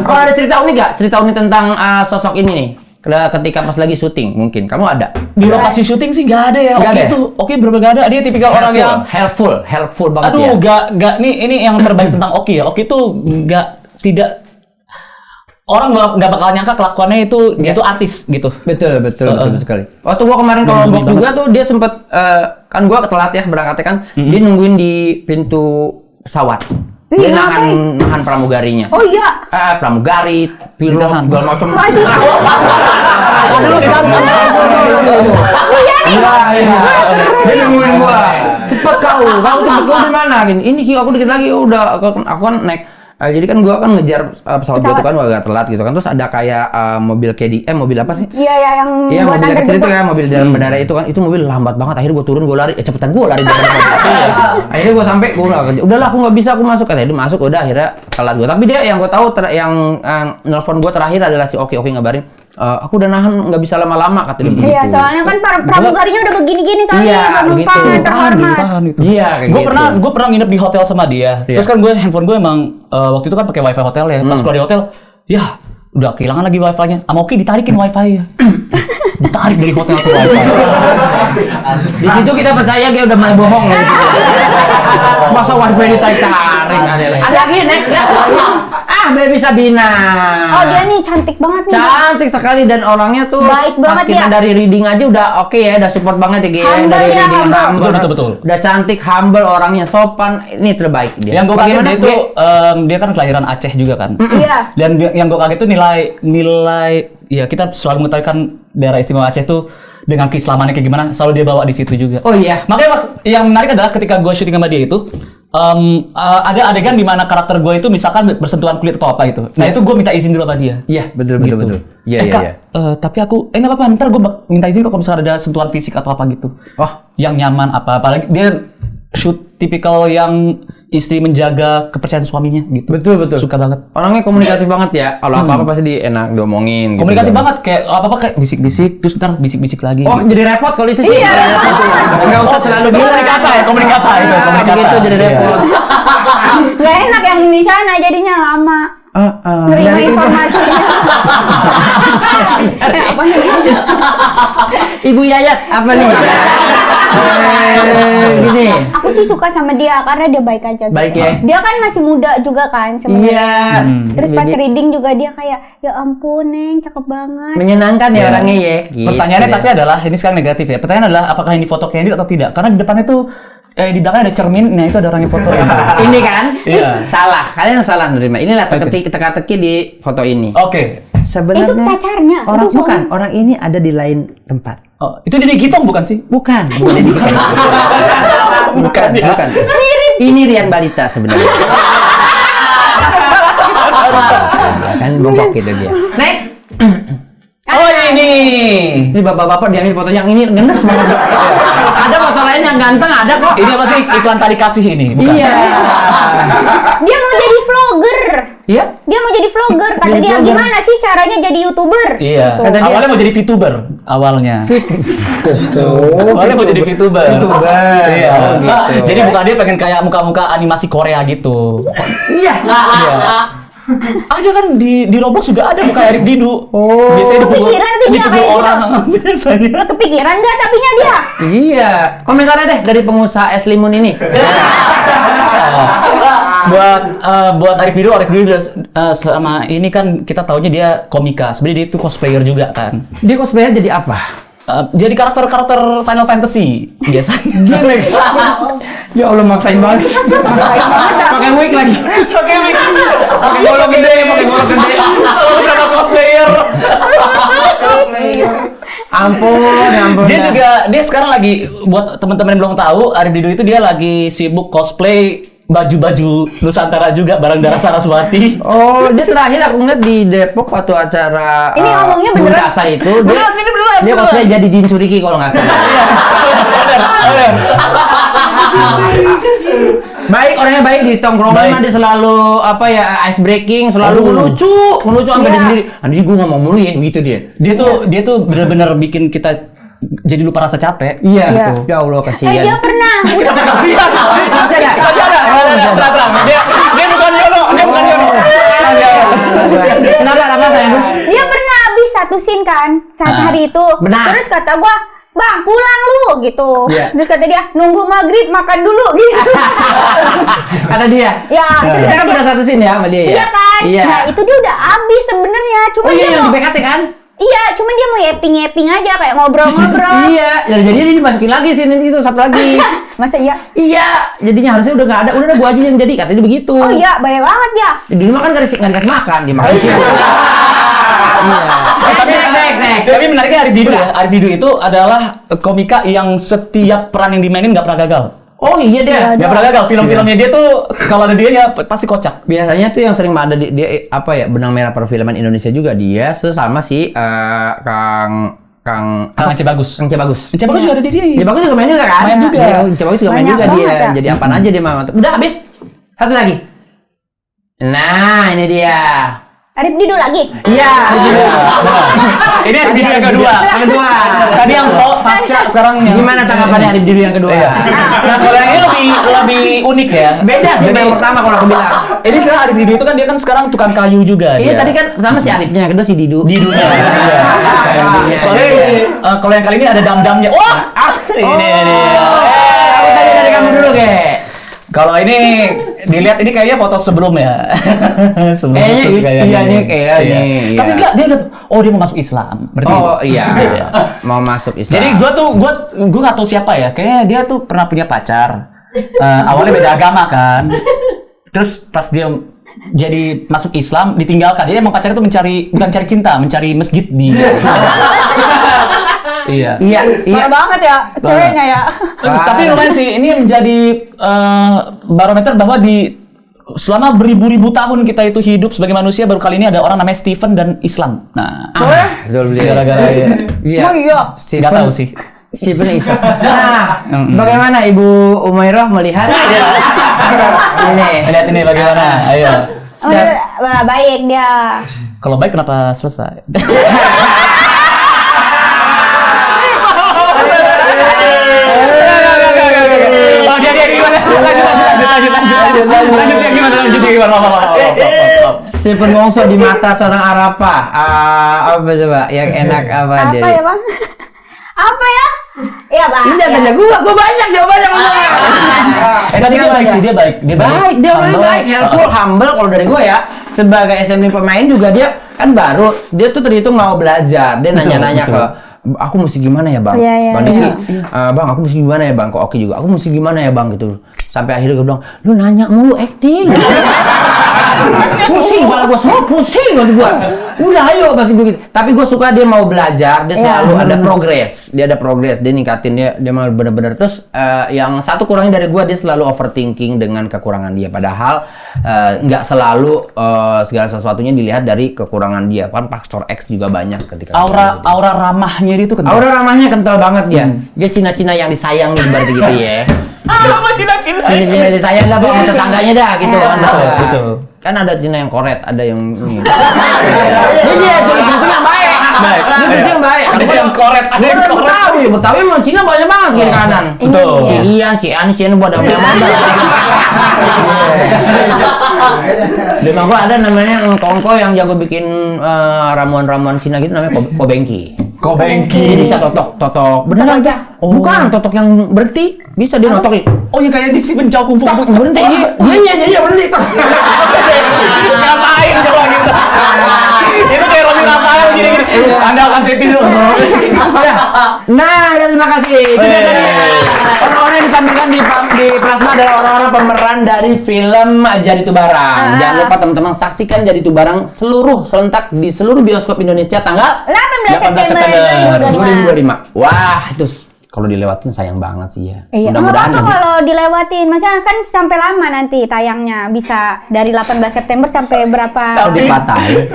S2: Kalau ada cerita unik nggak? Cerita unik tentang sosok ini nih. Ketika pas lagi syuting, mungkin kamu ada.
S1: Di lokasi syuting sih nggak ada ya.
S2: Nggak
S1: Oki
S2: ada?
S1: itu, Oki bener nggak ada. Dia tipikal orang yang
S2: helpful banget ya.
S1: aduh, nggak ini yang terbaik tentang Oki ya. Oki tuh tidak orang nggak bakal nyangka kelakuannya itu dia tuh artis gitu.
S2: Betul sekali. Waktu gua kemarin kalau blog juga tuh dia sempet kan gua telat ya berangkatnya kan, dia nungguin di pintu pesawat. Dia
S3: Iya,
S2: nahan pramugarinya.
S3: Oh iya.
S2: Pramugari, pilot,
S1: Ditahan.
S2: segala macam.
S3: Masih.
S1: Dulu di dalam.
S2: Iya. Dia nungguin gua. Cepet kau cepet kau di mana? Gini. Ini Ki, aku dikit lagi udah aku kan naik. Jadi kan gua kan ngejar pesawat gua tuh kan agak telat gitu kan. Terus ada kayak mobil mobil apa sih?
S3: Iya ya yang
S2: Iya,
S3: buat
S2: mobil
S3: antar
S2: kecil itu
S3: jemput.
S2: ya, mobil dalam bandara itu kan, itu mobil lambat banget. Akhirnya gue turun, gue lari, cepetan gue lari daripada mobil. Akhirnya gue sampai, gue nggak kerja. Udahlah, aku nggak bisa, aku masuk. Kata dia masuk, udah akhirnya telat gue. Tapi dia yang gue tahu, yang nelpon gue terakhir adalah si Oki ngabarin, aku udah nahan, nggak bisa lama-lama kata dia begitu.
S3: Iya, soalnya kan pramugarinya udah begini-gini kali,
S2: Iya,
S3: penumpang
S2: begitu.
S3: terhormat.
S2: Iya, kayak
S1: Gue
S2: gitu.
S1: pernah nginep di hotel sama dia.
S2: Iya.
S1: Terus kan handphone gue emang waktu itu kan pakai wifi hotel ya. Pas keluar di hotel, ya udah kehilangan lagi wifi-nya. Sama Oki ditarikin wifi-nya. Ditarik dari hotel ke wifi.
S2: Di situ kita percaya dia udah mulai bohong ya. Masa wifi ditarik-tarik. Ada lagi next ya. Baby Sabina.
S3: Oh dia nih cantik banget nih.
S2: Cantik sekali dan orangnya tuh
S3: Baik
S2: pas
S3: banget
S2: kita
S3: ya.
S2: dari reading aja udah oke ya, udah support banget ya Gi.
S3: Humble
S2: Dari
S3: ya,
S2: reading
S3: humble.
S1: Betul.
S2: Udah cantik, humble, orangnya sopan, ini terbaik dia.
S1: Yang gue kaget
S2: Bagaimana,
S1: dia itu
S2: Gi?
S1: dia kan kelahiran Aceh juga kan.
S3: Iya.
S1: Dan yang gue kaget itu nilai ya kita selalu mengetahui kan daerah istimewa Aceh tuh dengan keislamannya kayak gimana selalu dia bawa di situ juga.
S2: Oh iya.
S1: Makanya yang menarik adalah ketika gue syuting sama dia itu ada adegan di mana karakter gue itu misalkan bersentuhan kulit atau apa gitu. Nah itu gue minta izin dulu sama dia.
S2: Iya, betul. Iya,
S1: Kak,
S2: iya.
S1: tapi aku nggak apa-apa, ntar gue minta izin kok kalau misalnya ada sentuhan fisik atau apa gitu.
S2: Oh,
S1: Yang nyaman apalagi dia shoot tipikal yang istri menjaga kepercayaan suaminya gitu.
S2: betul.
S1: Suka banget.
S2: Orangnya komunikatif banget ya. Kalau apa-apa pasti enak diomongin gitu.
S1: Komunikatif banget kayak apa-apa kayak bisik-bisik terus ntar bisik-bisik lagi.
S2: Oh, jadi repot kalau itu sih.
S3: Iya.
S2: Enggak usah selalu bilang.
S1: Komunikata ya, komunikata itu, komunikata.
S2: Begitu jadi repot.
S3: Gak enak yang di sana jadinya lama. Nerima
S2: Dari
S3: informasinya. Apa nih?
S2: Ibu Yayat apa nih? Gini.
S3: Aku sih suka sama dia karena dia baik aja.
S2: Baik
S3: gitu.
S2: ya?
S3: Dia kan masih muda juga kan sebenarnya.
S2: Iya.
S3: Terus pas reading juga dia kayak ya ampun Neng cakep banget.
S2: Menyenangkan ya
S1: Iya.
S2: orangnya ya. Gitu
S1: Pertanyaannya
S2: ya.
S1: tapi adalah ini sekarang negatif ya. Pertanyaan adalah apakah ini foto candid atau tidak? Karena di depannya tuh di belakangnya ada cermin, nah itu ada orang yang foto.
S2: Ini kan?
S1: Iya.
S2: Salah. Kalian salah menerima. Inilah teka-teki di foto ini.
S1: Oke.
S2: Sebenarnya
S3: Itu pacarnya,
S2: orang
S3: itu
S2: bukan, orang ini ada di lain tempat.
S1: Oh, itu Didi Gitong bukan sih?
S2: Bukan.
S1: Bukan ya.
S2: Bukan. Ini Rian Balita sebenarnya. Kan bongkok gitu dia. Next.
S1: Oh ini.
S2: Ini bapak-bapak diambil foto yang ini ngenes banget. Ada foto lain yang ganteng ada kok.
S1: Ini apa sih iklan tali kasih ini? Bukan?
S2: Iya.
S3: Dia mau jadi vlogger.
S2: Iya.
S3: Dia mau jadi vlogger. Kata
S2: Jadi
S3: dia
S2: vlogger.
S3: gimana sih caranya jadi YouTuber?
S1: Iya.
S3: Gitu.
S2: Kata dia-
S1: Awalnya mau jadi VTuber awalnya. Awalnya mau jadi VTuber.
S2: VTuber.
S1: Iya.
S2: Oh, gitu.
S1: Jadi muka dia pengen kayak muka-muka animasi Korea gitu.
S2: Iya.
S1: Iya. Ada kan di Roblox juga ada muka Arif Didu.
S2: Oh.
S1: Biasanya
S3: Kepikiran tuh dia
S1: dipukul
S3: kayak gitu.
S1: orang biasanya.
S3: Kepikiran nggak tapinya dia?
S2: Iya. Komentarnya deh dari pengusaha es limun ini.
S1: Buat Arif Didu selama ini kan kita taunya dia komika. Sebenarnya dia itu cosplayer juga kan.
S2: Dia cosplayer jadi apa?
S1: Jadi karakter Final Fantasy biasanya.
S2: Ya Allah maksain banget. Pakai wig lagi.
S1: Pakai wig.
S2: Pakai golok gede.
S1: Sama beberapa cosplayer.
S2: Ampun.
S1: Dia sekarang lagi, buat teman-teman yang belum tahu, Arif Didu itu dia lagi sibuk cosplay baju-baju Nusantara juga bareng Dara Saraswati.
S2: Oh, dia terakhir aku ngeliat di Depok waktu acara
S3: Ini ngomongnya beneran?
S2: Bundasa itu.
S3: Beneran.
S2: Dia cosplay jadi Jin Suriki kalau nggak salah. Baik, orangnya baik di tongkrongan mah dia selalu ice breaking, selalu ngelucu sampai dia sendiri. Nanti gue ngomong mulu ya begitu dia.
S1: Dia tuh benar-benar bikin kita jadi lupa rasa capek.
S2: Iya. Ya Allah kasihan.
S3: Dia pernah.
S1: Kenapa kasihan? Masih ada. Terang. Dia bukan Yono.
S2: Kenapa sayang?
S3: Dia pernah habis satu scene kan saat hari itu.
S2: Benar.
S3: Terus kata gua, "Bang, pulang lu," gitu.
S2: Iya.
S3: Terus kata dia, "Nunggu maghrib makan dulu," gitu.
S2: Kata dia.
S3: Ya, terus
S2: Kita
S3: kata
S2: kan
S3: dia,
S2: pernah satu scene ya sama dia ya.
S3: iya kan?
S2: Iya.
S3: Nah, itu dia udah habis sebenarnya. Cuma
S2: Oh iya
S3: dia
S2: yang
S3: mau
S2: di BKT kan?
S3: Iya, cuma dia mau yapping aja kayak ngobrol-ngobrol.
S2: Iya, jadi dia dimasukin lagi scene itu satu lagi.
S3: Masa iya?
S2: Iya, jadinya harusnya udah nggak ada, udah gua aja yang jadi, katanya begitu.
S3: Oh iya, bahaya banget ya.
S2: Di rumah kan nggak dikasih makan, dia makan siang. Iya.
S1: Tapi menariknya Arif Didu itu adalah komika yang setiap peran yang dimainin nggak pernah gagal.
S2: Oh iya dia.
S1: Nggak pernah gagal. Film-filmnya dia tuh kalau ada dia ya pasti kocak.
S2: Biasanya tuh yang sering ada dia benang merah perfilman Indonesia juga dia sama si Kang
S1: Ece Bagus.
S2: Ece Bagus.
S1: Ece Bagus juga ada di sini.
S2: Ece Bagus juga main juga kan?
S1: Main juga.
S2: Ece Bagus juga main
S3: Banyak
S2: juga dia.
S3: banget ya.
S2: Jadi apaan aja dia mah. Udah habis. Satu lagi. Nah, ini dia.
S3: Arif Didu lagi.
S2: Iya.
S1: Ini Arif Didu yang kedua.
S2: Yang kedua.
S1: Tadi yang pasca, sekarang yang
S2: Gimana tanggapannya Arif Didu yang kedua?
S1: Iya. Nah, kalau yang ini lebih unik ya.
S2: Beda sih
S1: Jadi,
S2: yang pertama kalau aku bilang.
S1: Ini sekarang Arif Didu itu kan dia kan sekarang tukang kayu juga.
S2: Iya
S1: dia.
S2: tadi kan pertama si Arifnya, yang kedua si Didu.
S1: Didunya.
S2: Didunya.
S1: Soalnya kalau yang kali ini ada dam-damnya. Wah! Ini dia.
S2: Aku tanya dari kamu dulu, Ge.
S1: Kalau ini dilihat ini kayaknya foto sebelum ya. Sebelum
S2: Kayaknya
S1: terus
S2: iya nih kayaknya.
S1: Iya.
S2: Iya.
S1: Tapi enggak, dia udah dia mau masuk Islam. Berarti.
S2: Oh iya. Mau masuk Islam.
S1: Jadi gue nggak tahu siapa ya. Kayaknya dia tuh pernah punya pacar. Awalnya beda agama kan. Terus pas dia jadi masuk Islam ditinggalkan. Dia emang pacarnya tuh bukan cari cinta, mencari masjid di. Iya.
S3: Parah banget ya ceweknya ya.
S1: Tapi lumayan sih, ini menjadi barometer bahwa selama beribu-ribu tahun kita itu hidup sebagai manusia, baru kali ini ada orang namanya Stephen dan Islam. Nah, gara-gara ya.
S2: Iya.
S3: Oh iya.
S1: Nggak tahu sih.
S2: Stephen Islam. Nah, bagaimana Ibu Umairah melihat? Ini.
S1: Lihat ini bagaimana? Ayo.
S3: Baik dia.
S1: Kalau baik kenapa selesai? Oh dia gimana? Lanjut gimana?
S2: Stephen Wongso di mata seorang Arafah. Apa coba yang enak apa dia?
S3: Apa ya bang? Apa ya? Ya bang.
S2: Ini jangan tanya gua banyak jawabannya.
S1: Tadi dia baik sih, dia baik.
S2: Dia orangnya baik, helpful, humble. Kalau dari gua ya, sebagai SMP pemain juga dia kan baru, dia tuh terhitung mau belajar. Dia nanya-nanya ke aku mesti gimana ya bang?
S3: Iya.
S2: Bang Diki, bang aku mesti gimana ya bang? Kok Oki juga, aku mesti gimana ya bang gitu. Sampai akhirnya gue bilang, lu nanya mulu acting. Pusing kepala gue, pusing waktu gue. Udah ayo pasti gue gitu. Tapi gue suka dia mau belajar, dia selalu ada progres. Dia ada progres, dia ningkatin, dia mau bener-bener. Terus yang satu kurangnya dari gue, dia selalu overthinking dengan kekurangan dia. Padahal nggak selalu segala sesuatunya dilihat dari kekurangan dia. Kan Faktor X juga banyak ketika
S1: aura ramahnya dia tuh kental.
S2: Aura ramahnya kental banget dia. Dia Cina-Cina yang disayang berarti gitu ya.
S1: Apa Cina-Cina?
S2: Cina disayang dah sama tetangganya dah gitu kan.
S1: Betul.
S2: Kan ada Cina yang koret, ada yang ini. Iya, itu yang baik. Itu yang baik.
S1: Ada yang koret, ada yang koret.
S2: Betawi, Betawi emang Cina banyak banget kiri kanan.
S1: Betul.
S2: Cian, Cian, buat apa yang mana. Di Mangko ada namanya Kongko yang jago bikin ramuan-ramuan Cina gitu namanya Kobengki. Jadi bisa totok. Beneran
S3: aja.
S2: Bukan totok yang berhenti, bisa dia notokin.
S1: Oh, yang kayak di si pencau kungfu.
S2: Berhenti dia berhenti.
S1: Ngapain coba gitu? Itu kayak Romi Rafael gini-gini. Anda akan tidur.
S2: Nah, terima kasih. Itu dia tadi. Orang-orang yang ditampilkan di plasma adalah orang-orang pemeran dari film Jadi Tubarang. Jangan lupa teman-teman saksikan Jadi Tubarang serentak di seluruh bioskop Indonesia tanggal
S3: 18 September
S2: 2025. Wah, itu kalau dilewatin sayang banget sih ya.
S3: Iya,
S2: Mudah-mudahan
S3: apa
S2: nanti.
S3: kalau dilewatin, maksudnya kan sampai lama nanti tayangnya, bisa dari 18 September sampai berapa?
S2: Kalau dipatahin.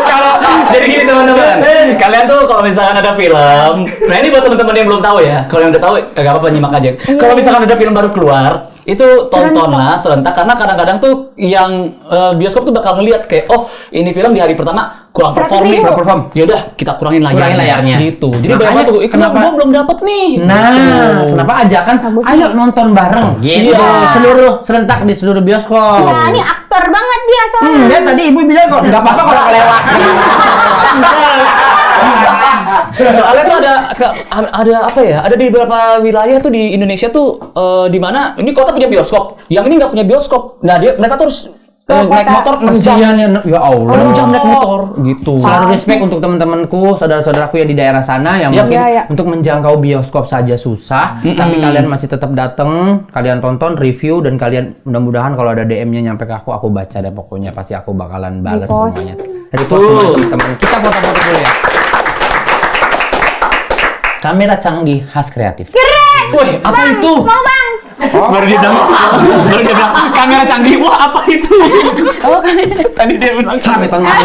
S1: Kalau jadi gini teman-teman, kalian tuh kalau misalkan ada film, nah ini buat teman-teman yang belum tahu ya, kalau yang udah tahu gak apa-apa nyimak aja. Kalau misalkan ada film baru keluar, itu tontonlah serentak karena kadang-kadang tuh yang bioskop tuh bakal ngeliat kayak oh ini film di hari pertama kurang
S3: 100.000.
S1: perform nih, ya udah kita kurangin layarnya. Gitu. Jadi
S2: Makanya
S1: banyak tuh, kenapa
S2: kenapa-
S1: gua belum dapet nih?
S2: Nah,
S1: Gitu.
S2: kenapa ajakan? Ayo nonton bareng. Gitu.
S1: Iya.
S2: Seluruh serentak di seluruh bioskop.
S3: Ya, ini aktor banget dia soalnya.
S2: Dia tadi ibu bilang kok nggak apa-apa kalau kelewat.
S1: Soalnya tuh ada apa ya? Ada di beberapa wilayah tuh di Indonesia tuh di mana ini kota punya bioskop, yang ini nggak punya bioskop. Nah mereka tuh harus naik motor 6 jam.
S2: Kasihan ya Allah.
S1: 6 jam naik motor gitu.
S2: Selalu respect untuk teman-temanku, saudara-saudaraku yang di daerah sana yang mungkin untuk menjangkau bioskop saja susah, tapi kalian masih tetap datang, kalian tonton, review, dan kalian mudah-mudahan kalau ada DM-nya nyampe ke aku baca deh pokoknya pasti aku bakalan bales
S3: Repost.
S2: semuanya. Repost semua teman-teman. Kita foto-foto dulu ya. Kamera canggih khas kreatif.
S3: Keren.
S1: Woi, apa
S3: Bang,
S1: itu?
S3: mau bang?
S1: Baru dia bilang kamera canggih. Wah, apa itu? Tadi dia bilang
S2: Sampai tengah.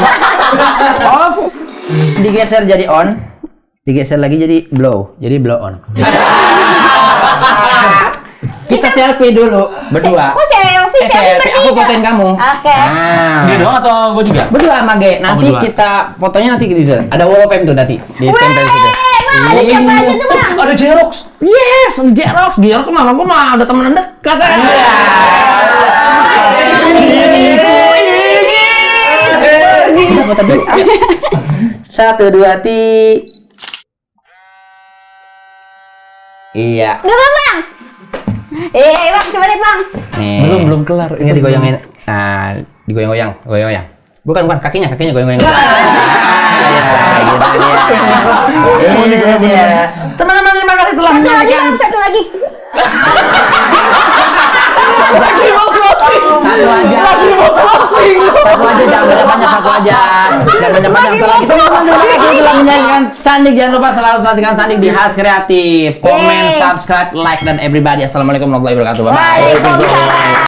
S2: Off. Digeser jadi on. Digeser lagi jadi blow. Jadi blow on. Kita selfie dulu berdua.
S3: Kok selfie?
S2: Selfie. Aku fotoin kamu.
S3: Oke.
S2: Nah.
S1: dia doang atau gua juga?
S2: Berdua sama Ge. Nanti
S1: berdua.
S2: kita fotonya nanti di sana. Ada wall of fame tuh nanti di tempel situ.
S3: Bang, ada siapa aja tuh bang?
S1: Ada Xerox.
S2: Yes, Xerox. Xerox mah gua mah ada temenan dekat. Kita foto dulu. 1, 2, 3. Iya.
S3: Udah bang? Bang, coba lihat bang.
S2: Nih.
S1: Belum kelar.
S2: Ini digoyangin. Nah, digoyang-goyang. Bukan, kakinya goyang-goyang. Iya, gitu dia. Teman-teman, terima kasih telah menyaksikan.
S3: Satu lagi.
S1: Lagi mau closing.
S2: Satu aja. Satu aja, jangan banyak-banyak, satu aja. Jangan banyak-banyak, satu lagi. Teman-teman, terima kasih telah menyaksikan Sandik. Jangan lupa selalu saksikan Sandik di Khas Kreatif. Komen, subscribe, like, dan everybody. Assalamualaikum warahmatullahi wabarakatuh. Bye-bye.
S3: Waalaikumsalam.